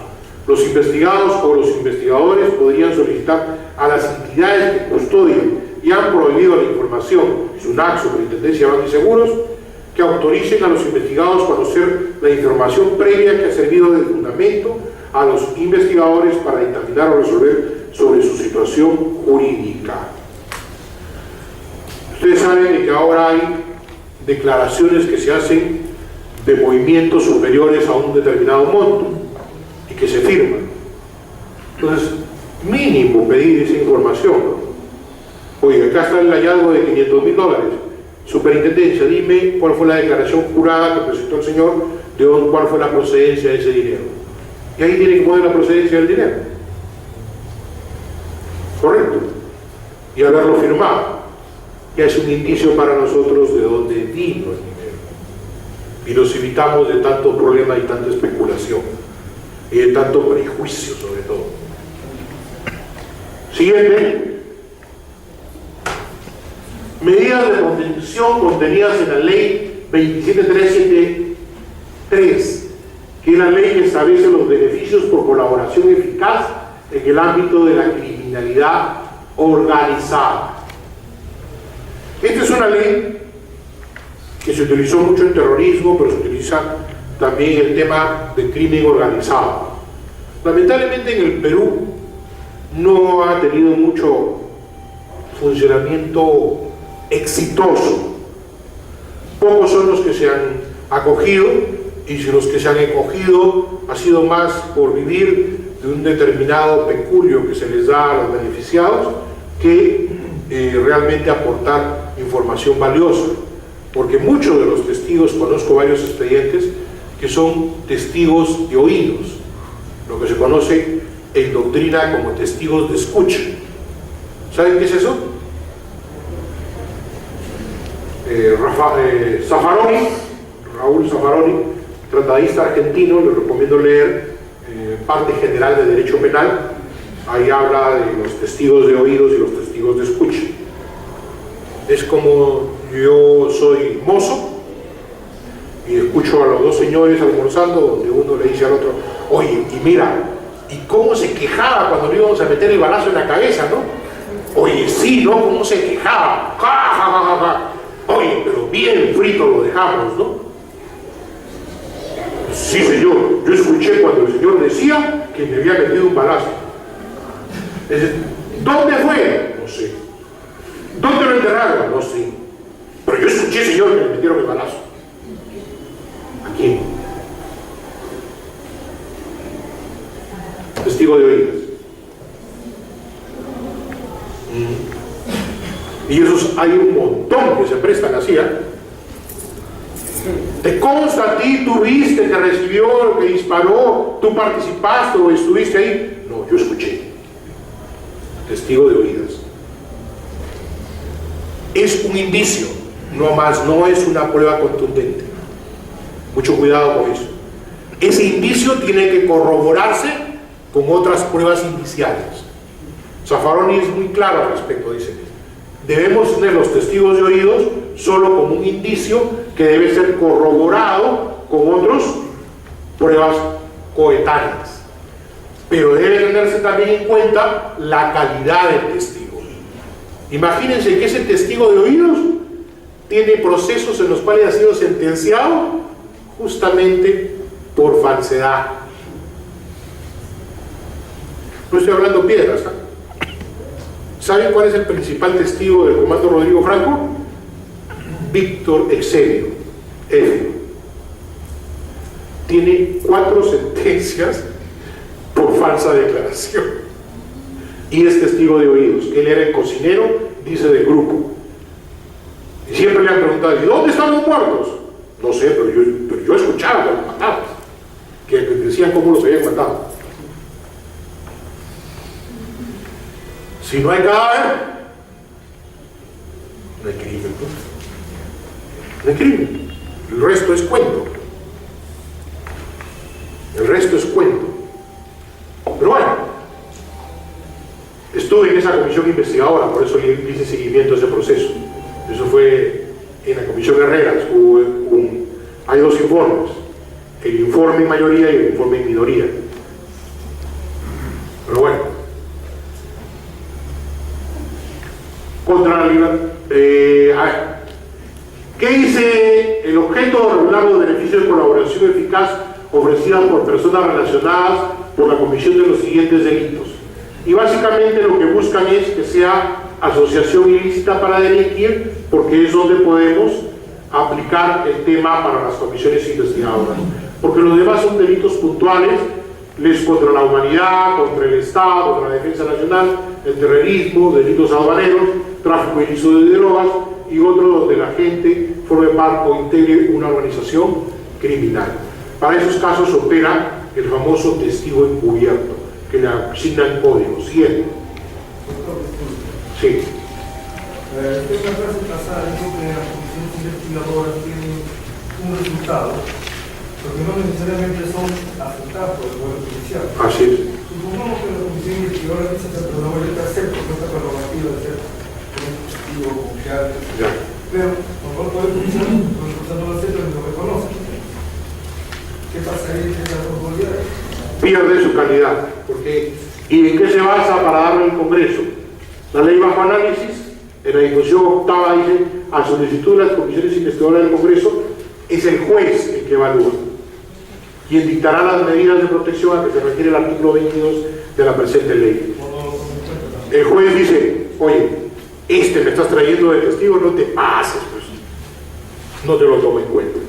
Los investigados o los investigadores podrían solicitar a las entidades que custodian y han prohibido la información, SUNAC, Superintendencia de Bancos y Seguros, que autoricen a los investigados a conocer la información previa que ha servido de fundamento a los investigadores para dictaminar o resolver sobre su situación jurídica. Ustedes saben que ahora hay declaraciones que se hacen de movimientos superiores a un determinado monto y que se firman. Entonces, mínimo pedir esa información, ¿no? Oye, acá está el hallazgo de $500.000. Superintendencia, dime cuál fue la declaración jurada que presentó el señor, de cuál fue la procedencia de ese dinero. Y ahí tiene que poner la procedencia del dinero. ¿Correcto? Y haberlo firmado. Ya es un indicio para nosotros de dónde vino el dinero. Y nos evitamos de tanto problema y tanta especulación. Y de tanto prejuicio, sobre todo. Siguiente. Medidas de contención contenidas en la ley 27373, que es la ley que establece los beneficios por colaboración eficaz en el ámbito de la criminalidad organizada. Esta es una ley que se utilizó mucho en terrorismo, pero se utiliza también en el tema de crimen organizado. Lamentablemente en el Perú no ha tenido mucho funcionamiento exitoso. Pocos son los que se han acogido, y si los que se han acogido ha sido más por vivir de un determinado peculio que se les da a los beneficiados que realmente aportar información valiosa, porque muchos de los testigos, conozco varios expedientes que son testigos de oídos, lo que se conoce en doctrina como testigos de escucha. ¿Saben qué es eso? Raúl Zaffaroni, tratadista argentino, les recomiendo leer Parte General de Derecho Penal. Ahí habla de los testigos de oídos y los testigos de escucha. Es como yo soy mozo y escucho a los dos señores almorzando, donde uno le dice al otro, oye, y mira, ¿y cómo se quejaba cuando le íbamos a meter el balazo en la cabeza, no? Oye, sí, ¿no? ¿Cómo se quejaba? ¡Ja, ja, ja, ja, ja! Oye, pero bien frito lo dejamos, ¿no? Sí, señor, yo escuché cuando el señor decía que me había metido un balazo. ¿Dónde fue? No sé. ¿Dónde lo enterraron? No sé. Pero yo escuché, señor, que me metieron el balazo. ¿A quién? Testigo de oídas. Y esos hay un montón que se prestan así, ¿eh? ¿Te consta a ti, tú viste que recibió, que disparó, tú participaste o estuviste ahí? No, yo escuché. Testigo de oídas. Es un indicio, no más, no es una prueba contundente. Mucho cuidado con eso. Ese indicio tiene que corroborarse con otras pruebas indiciales. Zaffaroni es muy claro al respecto, dice. Debemos tener los testigos de oídos solo como un indicio que debe ser corroborado con otras pruebas coetáneas. Pero debe tenerse también en cuenta la calidad del testigo. Imagínense que ese testigo de oídos tiene procesos en los cuales ha sido sentenciado justamente por falsedad. No estoy hablando piedras, ¿eh? ¿Saben cuál es el principal testigo del comando Rodrigo Franco? Víctor Exelio, F. Tiene 4 sentencias por falsa declaración. Y es testigo de oídos. Él era el cocinero, dice, del grupo. Y siempre le han preguntado, ¿y dónde están los muertos? No sé, pero yo escuchaba que los mataban. Que decían cómo los habían matado. Si no hay cadáver, no hay crimen, pues. No hay crimen. El resto es cuento. El resto es cuento. Pero bueno, estuve en esa comisión investigadora, por eso le hice seguimiento a ese proceso. Eso fue en la comisión Herrera. Hay 2 informes, el informe en mayoría y el informe en minoría. Pero bueno, contra la libertad. ¿Qué dice el objeto de regular los beneficios de colaboración eficaz ofrecidas por personas relacionadas por la comisión de los siguientes delitos? Y básicamente lo que buscan es que sea asociación ilícita para delinquir, porque es donde podemos aplicar el tema para las comisiones investigadoras, porque los demás son delitos puntuales, contra la humanidad, contra el Estado, contra la defensa nacional, el terrorismo, delitos aduaneros, tráfico ilícito de drogas y otros donde la gente forme parte o integre una organización criminal. Para esos casos opera el famoso testigo encubierto, que le asigna el código 7. Sí. En una clase pasada dijo que las comisiones investigadoras tienen un resultado, porque no necesariamente son aceptadas por el Poder Judicial. Así es. Supongamos que la comisión investigadora dice que no yo te acepto con esta prerrogativa de ser un testigo confiable, pero como el Poder Judicial no lo acepta ni lo reconoce. ¿Qué pasaría en esas autoridades? Pierde su calidad, porque ¿y en qué se basa para darle al Congreso? La ley bajo análisis, en la disposición octava dice, a solicitud de las comisiones investigadoras del Congreso, es el juez el que evalúa, quien dictará las medidas de protección a que se refiere el artículo 22 de la presente ley. El juez dice, oye, me estás trayendo de testigo, no te pases, pues, no te lo tomo en cuenta.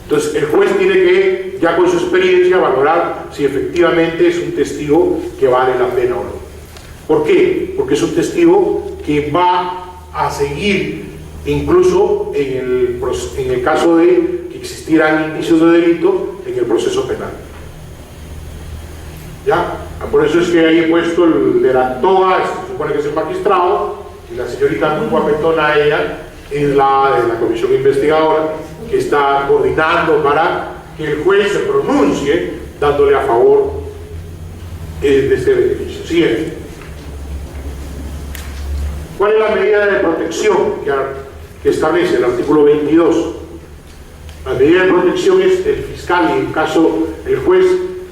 Entonces el juez tiene que, ya con su experiencia, valorar si efectivamente es un testigo que vale la pena o no. ¿Por qué? Porque es un testigo que va a seguir, incluso en el caso de que existieran indicios de delito en el proceso penal. ¿Ya? Por eso es que ahí he puesto el de la toga, se supone que es el magistrado, y la señorita muy guapetona ella es la de la comisión investigadora, que está coordinando para que el juez se pronuncie dándole a favor de este beneficio. Siguiente. ¿Cuál es la medida de protección que establece el artículo 22? La medida de protección es el fiscal y en caso el juez,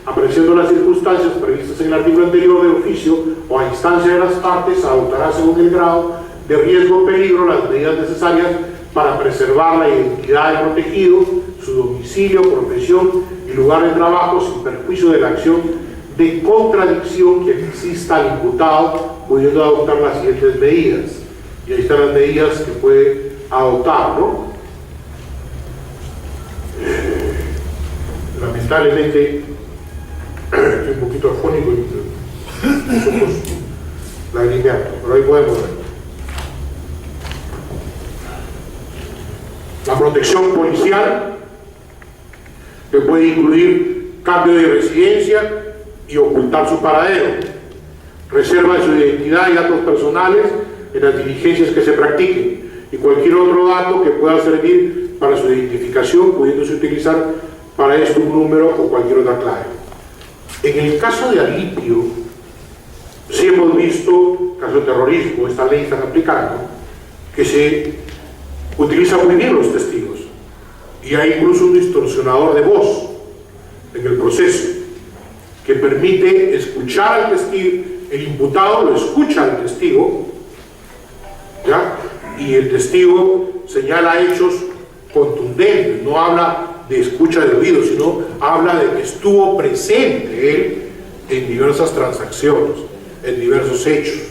apreciando las circunstancias previstas en el artículo anterior de oficio o a instancia de las partes, adoptará según el grado de riesgo o peligro las medidas necesarias para preservar la identidad del protegido, su domicilio, profesión y lugar de trabajo sin perjuicio de la acción de contradicción que exista al imputado, pudiendo adoptar las siguientes medidas. Y ahí están las medidas que puede adoptar, ¿no? Lamentablemente estoy un poquito afónico y los ojos lagrimeando, pero ahí podemos ver. La protección policial, que puede incluir cambio de residencia y ocultar su paradero, reserva de su identidad y datos personales en las diligencias que se practiquen, y cualquier otro dato que pueda servir para su identificación, pudiéndose utilizar para esto un número o cualquier otra clave. En el caso de Alipio, sí hemos visto, caso de terrorismo, esta ley está aplicando, que se utiliza muy bien los testigos, y hay incluso un distorsionador de voz en el proceso, que permite escuchar al testigo, el imputado lo escucha al testigo, ¿ya? Y el testigo señala hechos contundentes, no habla de escucha de oído, sino habla de que estuvo presente él en diversas transacciones, en diversos hechos.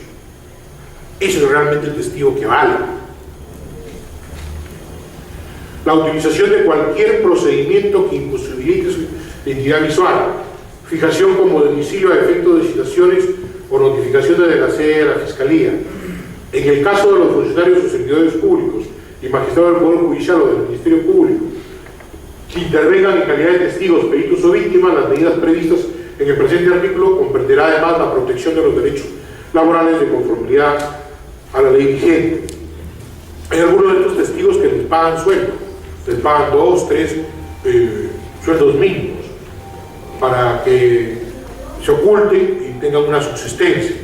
Eso es realmente el testigo que vale. La utilización de cualquier procedimiento que imposibilite su identidad visual, fijación como domicilio a efecto de citaciones o notificaciones de la sede de la Fiscalía. En el caso de los funcionarios o servidores públicos y magistrados del Poder Judicial o del Ministerio Público, que intervengan en calidad de testigos, peritos o víctimas, las medidas previstas en el presente artículo comprenderá además la protección de los derechos laborales de conformidad a la ley vigente. Hay algunos de estos testigos que les pagan sueldo, les pagan 2, 3 sueldos mínimos para que se oculten y tengan una subsistencia.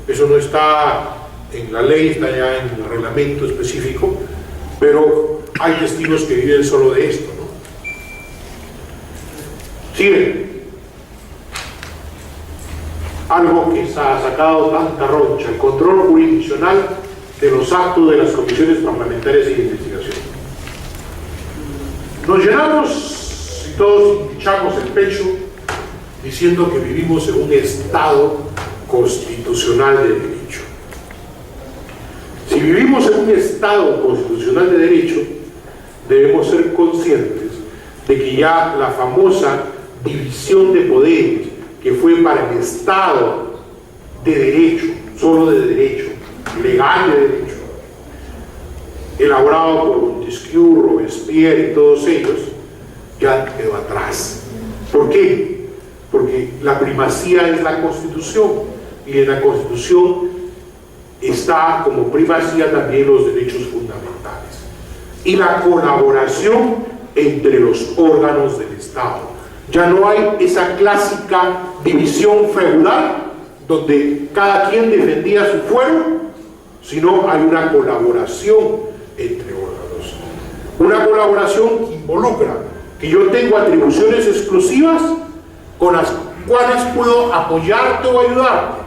Eso no está en la ley, está ya en el reglamento específico, pero hay testigos que viven solo de esto, ¿no? Sigue. Algo que se ha sacado tanta roncha, el control jurisdiccional de los actos de las comisiones parlamentarias de investigación. Nos llenamos y todos hinchamos el pecho diciendo que vivimos en un Estado constitucional de derecho. Si vivimos en un Estado constitucional de derecho, debemos ser conscientes de que ya la famosa división de poderes, que fue para el Estado de derecho, solo de derecho, legal de derecho, elaborado por Montesquieu, Robespierre y todos ellos, ya quedó atrás. ¿Por qué? Porque la primacía es la Constitución, y en la Constitución está como primacía también los derechos fundamentales y la colaboración entre los órganos del Estado. Ya no hay esa clásica división feudal donde cada quien defendía su fuero, sino hay una colaboración entre órganos, una colaboración que involucra que yo tengo atribuciones exclusivas con las cuales puedo apoyarte o ayudarte,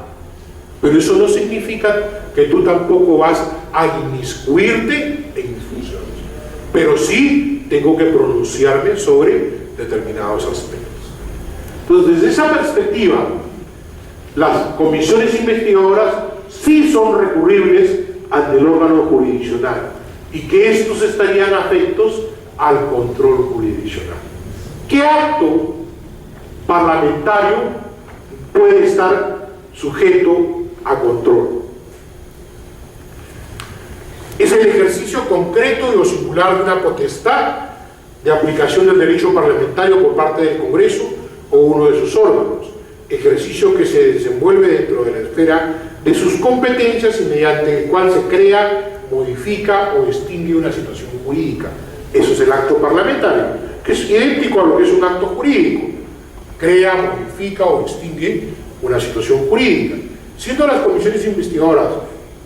pero eso no significa que tú tampoco vas a inmiscuirte en mis funciones, pero sí tengo que pronunciarme sobre determinados aspectos. Entonces, desde esa perspectiva, las comisiones investigadoras sí son recurribles ante el órgano jurisdiccional, y que estos estarían afectos al control jurisdiccional. ¿Qué acto parlamentario puede estar sujeto a control? Es el ejercicio concreto o singular de una potestad de aplicación del derecho parlamentario por parte del Congreso o uno de sus órganos, ejercicio que se desenvuelve dentro de la esfera de sus competencias y mediante el cual se crea, modifica o extingue una situación jurídica. Eso es el acto parlamentario, que es idéntico a lo que es un acto jurídico: crea, modifica o extingue una situación jurídica. Siendo las comisiones investigadoras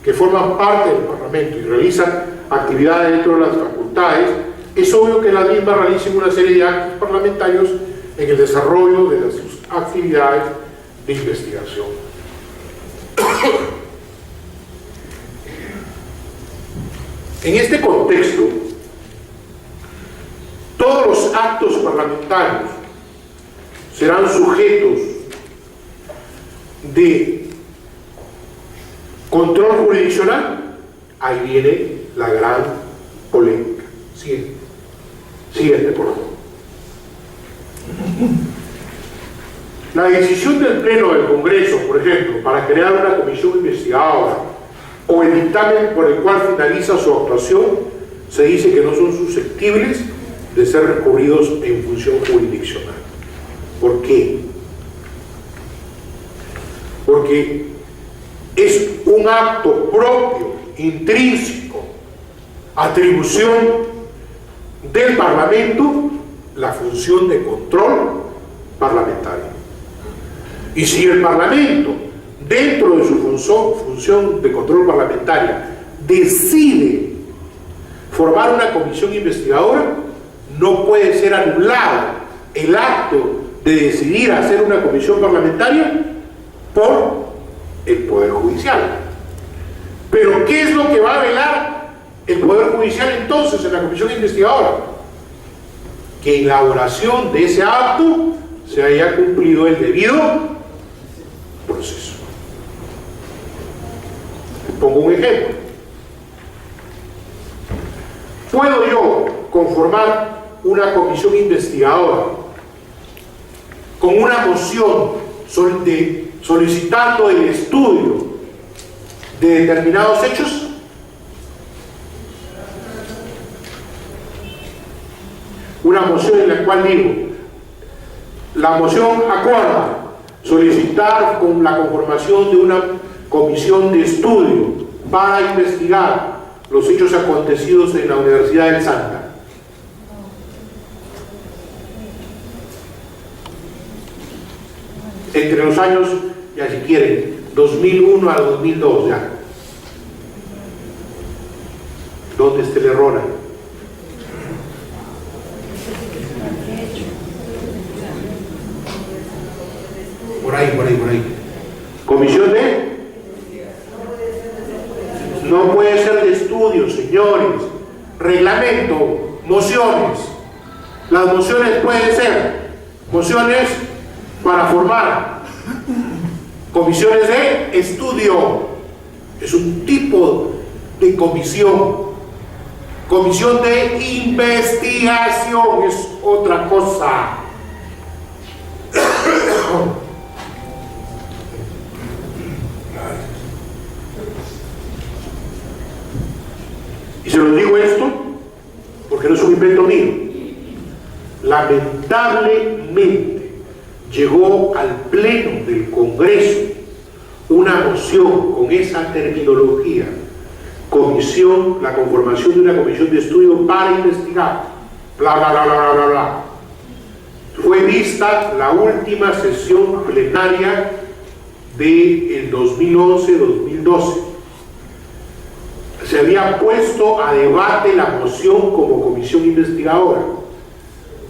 que forman parte del Parlamento y realizan actividades dentro de las facultades, es obvio que las mismas realicen una serie de actos parlamentarios en el desarrollo de sus actividades de investigación. En este contexto, todos los actos parlamentarios serán sujetos de control jurisdiccional. Ahí viene la gran polémica. Siguiente, por favor. La decisión del Pleno del Congreso, por ejemplo, para crear una comisión investigadora, o el dictamen por el cual finaliza su actuación, se dice que no son susceptibles de ser recurridos en función jurisdiccional. ¿Por qué? Porque es un acto propio, intrínseco, atribución del Parlamento, la función de control parlamentario. Y si el Parlamento, dentro de su función de control parlamentaria, decide formar una comisión investigadora, no puede ser anulado el acto de decidir hacer una comisión parlamentaria por el Poder Judicial. Pero ¿qué es lo que va a velar el Poder Judicial entonces en la comisión investigadora? Que en la elaboración de ese acto se haya cumplido el debido proceso. Pongo un ejemplo. ¿Puedo yo conformar una comisión investigadora con una moción solicitando el estudio de determinados hechos? Una moción en la cual digo, la moción acuerda solicitar con la conformación de una comisión de estudio para investigar los hechos acontecidos en la Universidad del Santa. Entre los años, ya si quieren, 2001 al 2002, ya. ¿Dónde está el error ahí? Por ahí. Comisión de... No puede ser de estudio, señores. Reglamento, mociones. Las mociones pueden ser mociones para formar comisiones de estudio. Es un tipo de comisión. Comisión de investigación es otra cosa. Y se lo digo esto porque no es un invento mío. Lamentablemente llegó al pleno del Congreso una moción con esa terminología: comisión, la conformación de una comisión de estudio para investigar, bla bla bla bla bla bla. Fue vista la última sesión plenaria del 2011-2012. Se había puesto a debate la moción como comisión investigadora.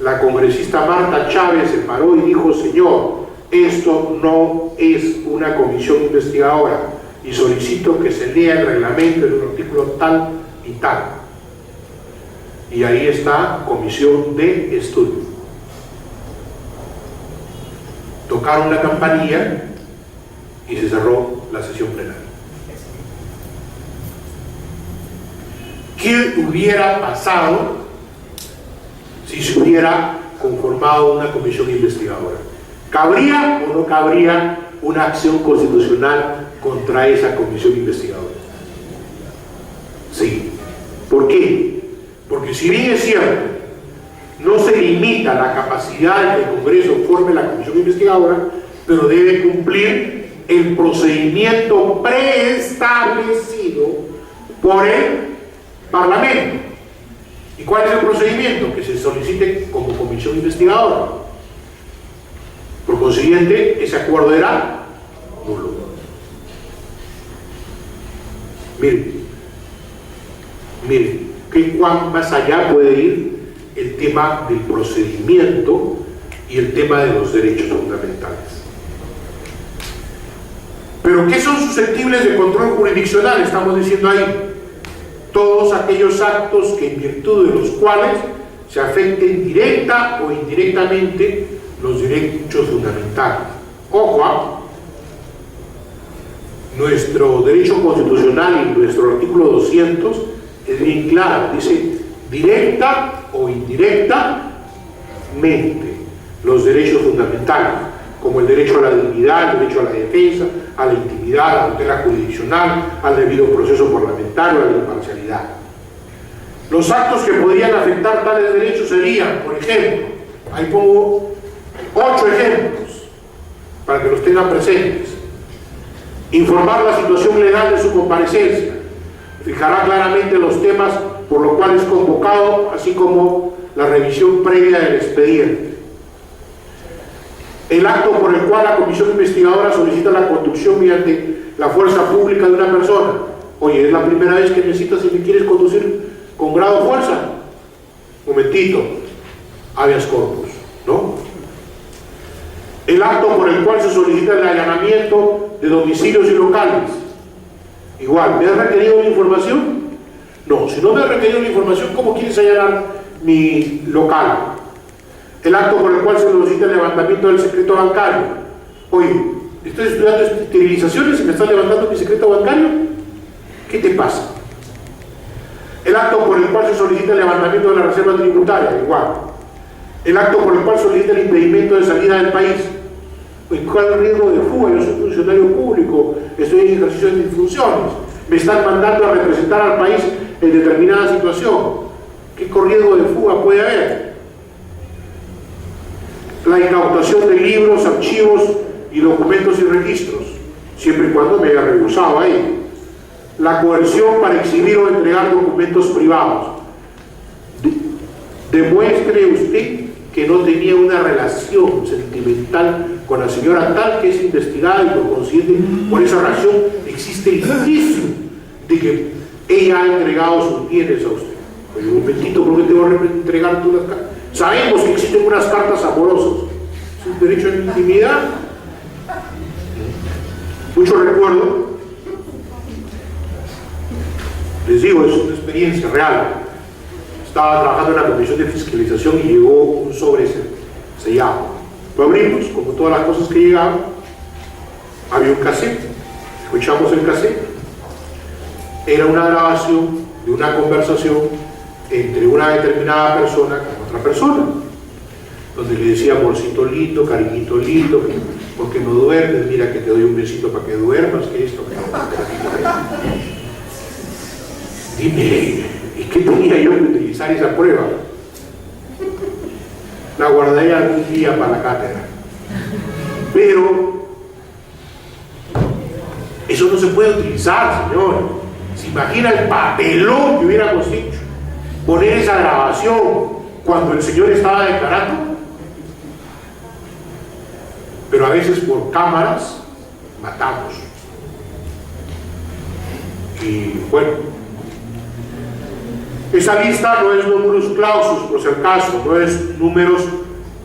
La congresista Marta Chávez se paró y dijo: señor, esto no es una comisión investigadora, y solicito que se lea el reglamento en un artículo tal y tal. Y ahí está: comisión de estudio. Tocaron la campanilla y se cerró la sesión plenaria. ¿Qué hubiera pasado si se hubiera conformado una comisión investigadora? ¿Cabría o no cabría una acción constitucional contra esa comisión investigadora? Sí. ¿Por qué? Porque si bien es cierto, no se limita la capacidad de que el Congreso forme la comisión investigadora, pero debe cumplir el procedimiento preestablecido por el Parlamento. ¿Y cuál es el procedimiento? Que se solicite como comisión investigadora. Por consiguiente, ese acuerdo era nulo. Miren, ¿qué cuán más allá puede ir el tema del procedimiento y el tema de los derechos fundamentales? ¿Pero qué son susceptibles de control jurisdiccional? Estamos diciendo ahí: todos aquellos actos que en virtud de los cuales se afecten directa o indirectamente los derechos fundamentales. Ojo, nuestro derecho constitucional y nuestro artículo 200 es bien claro, dice: directa o indirectamente los derechos fundamentales, como el derecho a la dignidad, el derecho a la defensa, a la intimidad, a la tutela jurisdiccional, al debido proceso parlamentario, a la imparcialidad. Los actos que podrían afectar tales derechos serían, por ejemplo, ahí pongo 8 ejemplos para que los tengan presentes: informar la situación legal de su comparecencia, fijará claramente los temas por los cuales es convocado, así como la revisión previa del expediente. El acto por el cual la comisión investigadora solicita la conducción mediante la fuerza pública de una persona. Oye, es la primera vez que me citas y me quieres conducir con grado de fuerza. Momentito, habeas corpus, ¿no? El acto por el cual se solicita el allanamiento de domicilios y locales. Igual, ¿me has requerido la información? No, si no me has requerido la información, ¿cómo quieres allanar mi local? El acto por el cual se solicita el levantamiento del secreto bancario. Oye, ¿estás estudiando esterilizaciones y me estás levantando mi secreto bancario? ¿Qué te pasa? El acto por el cual se solicita el levantamiento de la reserva tributaria. Igual. El acto por el cual solicita el impedimento de salida del país. Oye, ¿cuál es el riesgo de fuga? Yo soy funcionario público, estoy en ejercicio de mis funciones. Me están mandando a representar al país en determinada situación. ¿Qué riesgo de fuga puede haber? La incautación de libros, archivos y documentos y registros, siempre y cuando me haya rehusado ahí. La coerción para exhibir o entregar documentos privados. Demuestre usted que no tenía una relación sentimental con la señora tal que es investigada, y por consiguiente, por esa razón existe el indicio de que ella ha entregado sus bienes a usted. Oye, un momentito, ¿por qué te voy a entregar tú las cartas? Sabemos que existen unas cartas amorosas. Es un derecho a la intimidad. Mucho recuerdo. Les digo, es una experiencia real. Estaba trabajando en la comisión de fiscalización y llegó un sobre sellado. Lo abrimos, como todas las cosas que llegaban. Había un cassette. Escuchamos el cassette. era una grabación de una conversación entre una determinada persona con otra persona, donde le decía amorcito lindo, cariñito lindo, ¿por qué no duermes? Mira que te doy un besito para que duermas, que esto, que dime, ¿y qué tenía yo que utilizar esa prueba? La guardaré algún día para la cátedra. Pero eso no se puede utilizar, señor. ¿Se imagina el papelón que hubiéramos hecho? Poner esa grabación cuando el señor estaba declarando. Pero a veces por cámaras matamos. Y bueno, esa lista no es numerus clausus, por si acaso, no es números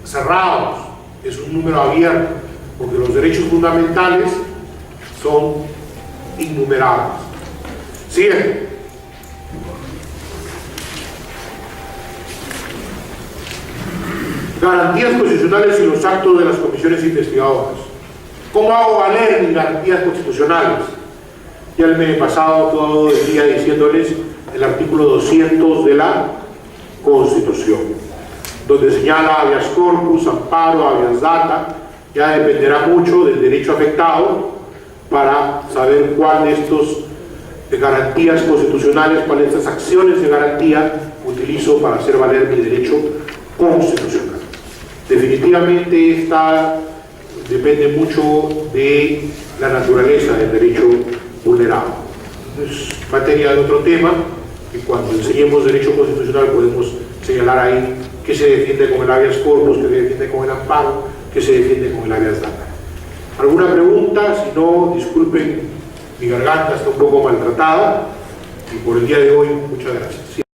cerrados, es un número abierto, porque los derechos fundamentales son innumerables. Siguiente. Garantías constitucionales y los actos de las comisiones investigadoras. ¿Cómo hago valer mis garantías constitucionales? Ya me he pasado todo el día diciéndoles el artículo 200 de la Constitución, donde señala habeas corpus, amparo, habeas data. Ya dependerá mucho del derecho afectado para saber cuál de estos garantías constitucionales, cuáles de estas acciones de garantía utilizo para hacer valer mi derecho constitucional. Definitivamente esta depende mucho de la naturaleza del derecho vulnerado. Es materia de otro tema, que cuando enseñemos derecho constitucional podemos señalar ahí qué se defiende con el habeas corpus, qué se defiende con el amparo, qué se defiende con el habeas data. ¿Alguna pregunta? Si no, disculpen, mi garganta está un poco maltratada y por el día de hoy muchas gracias.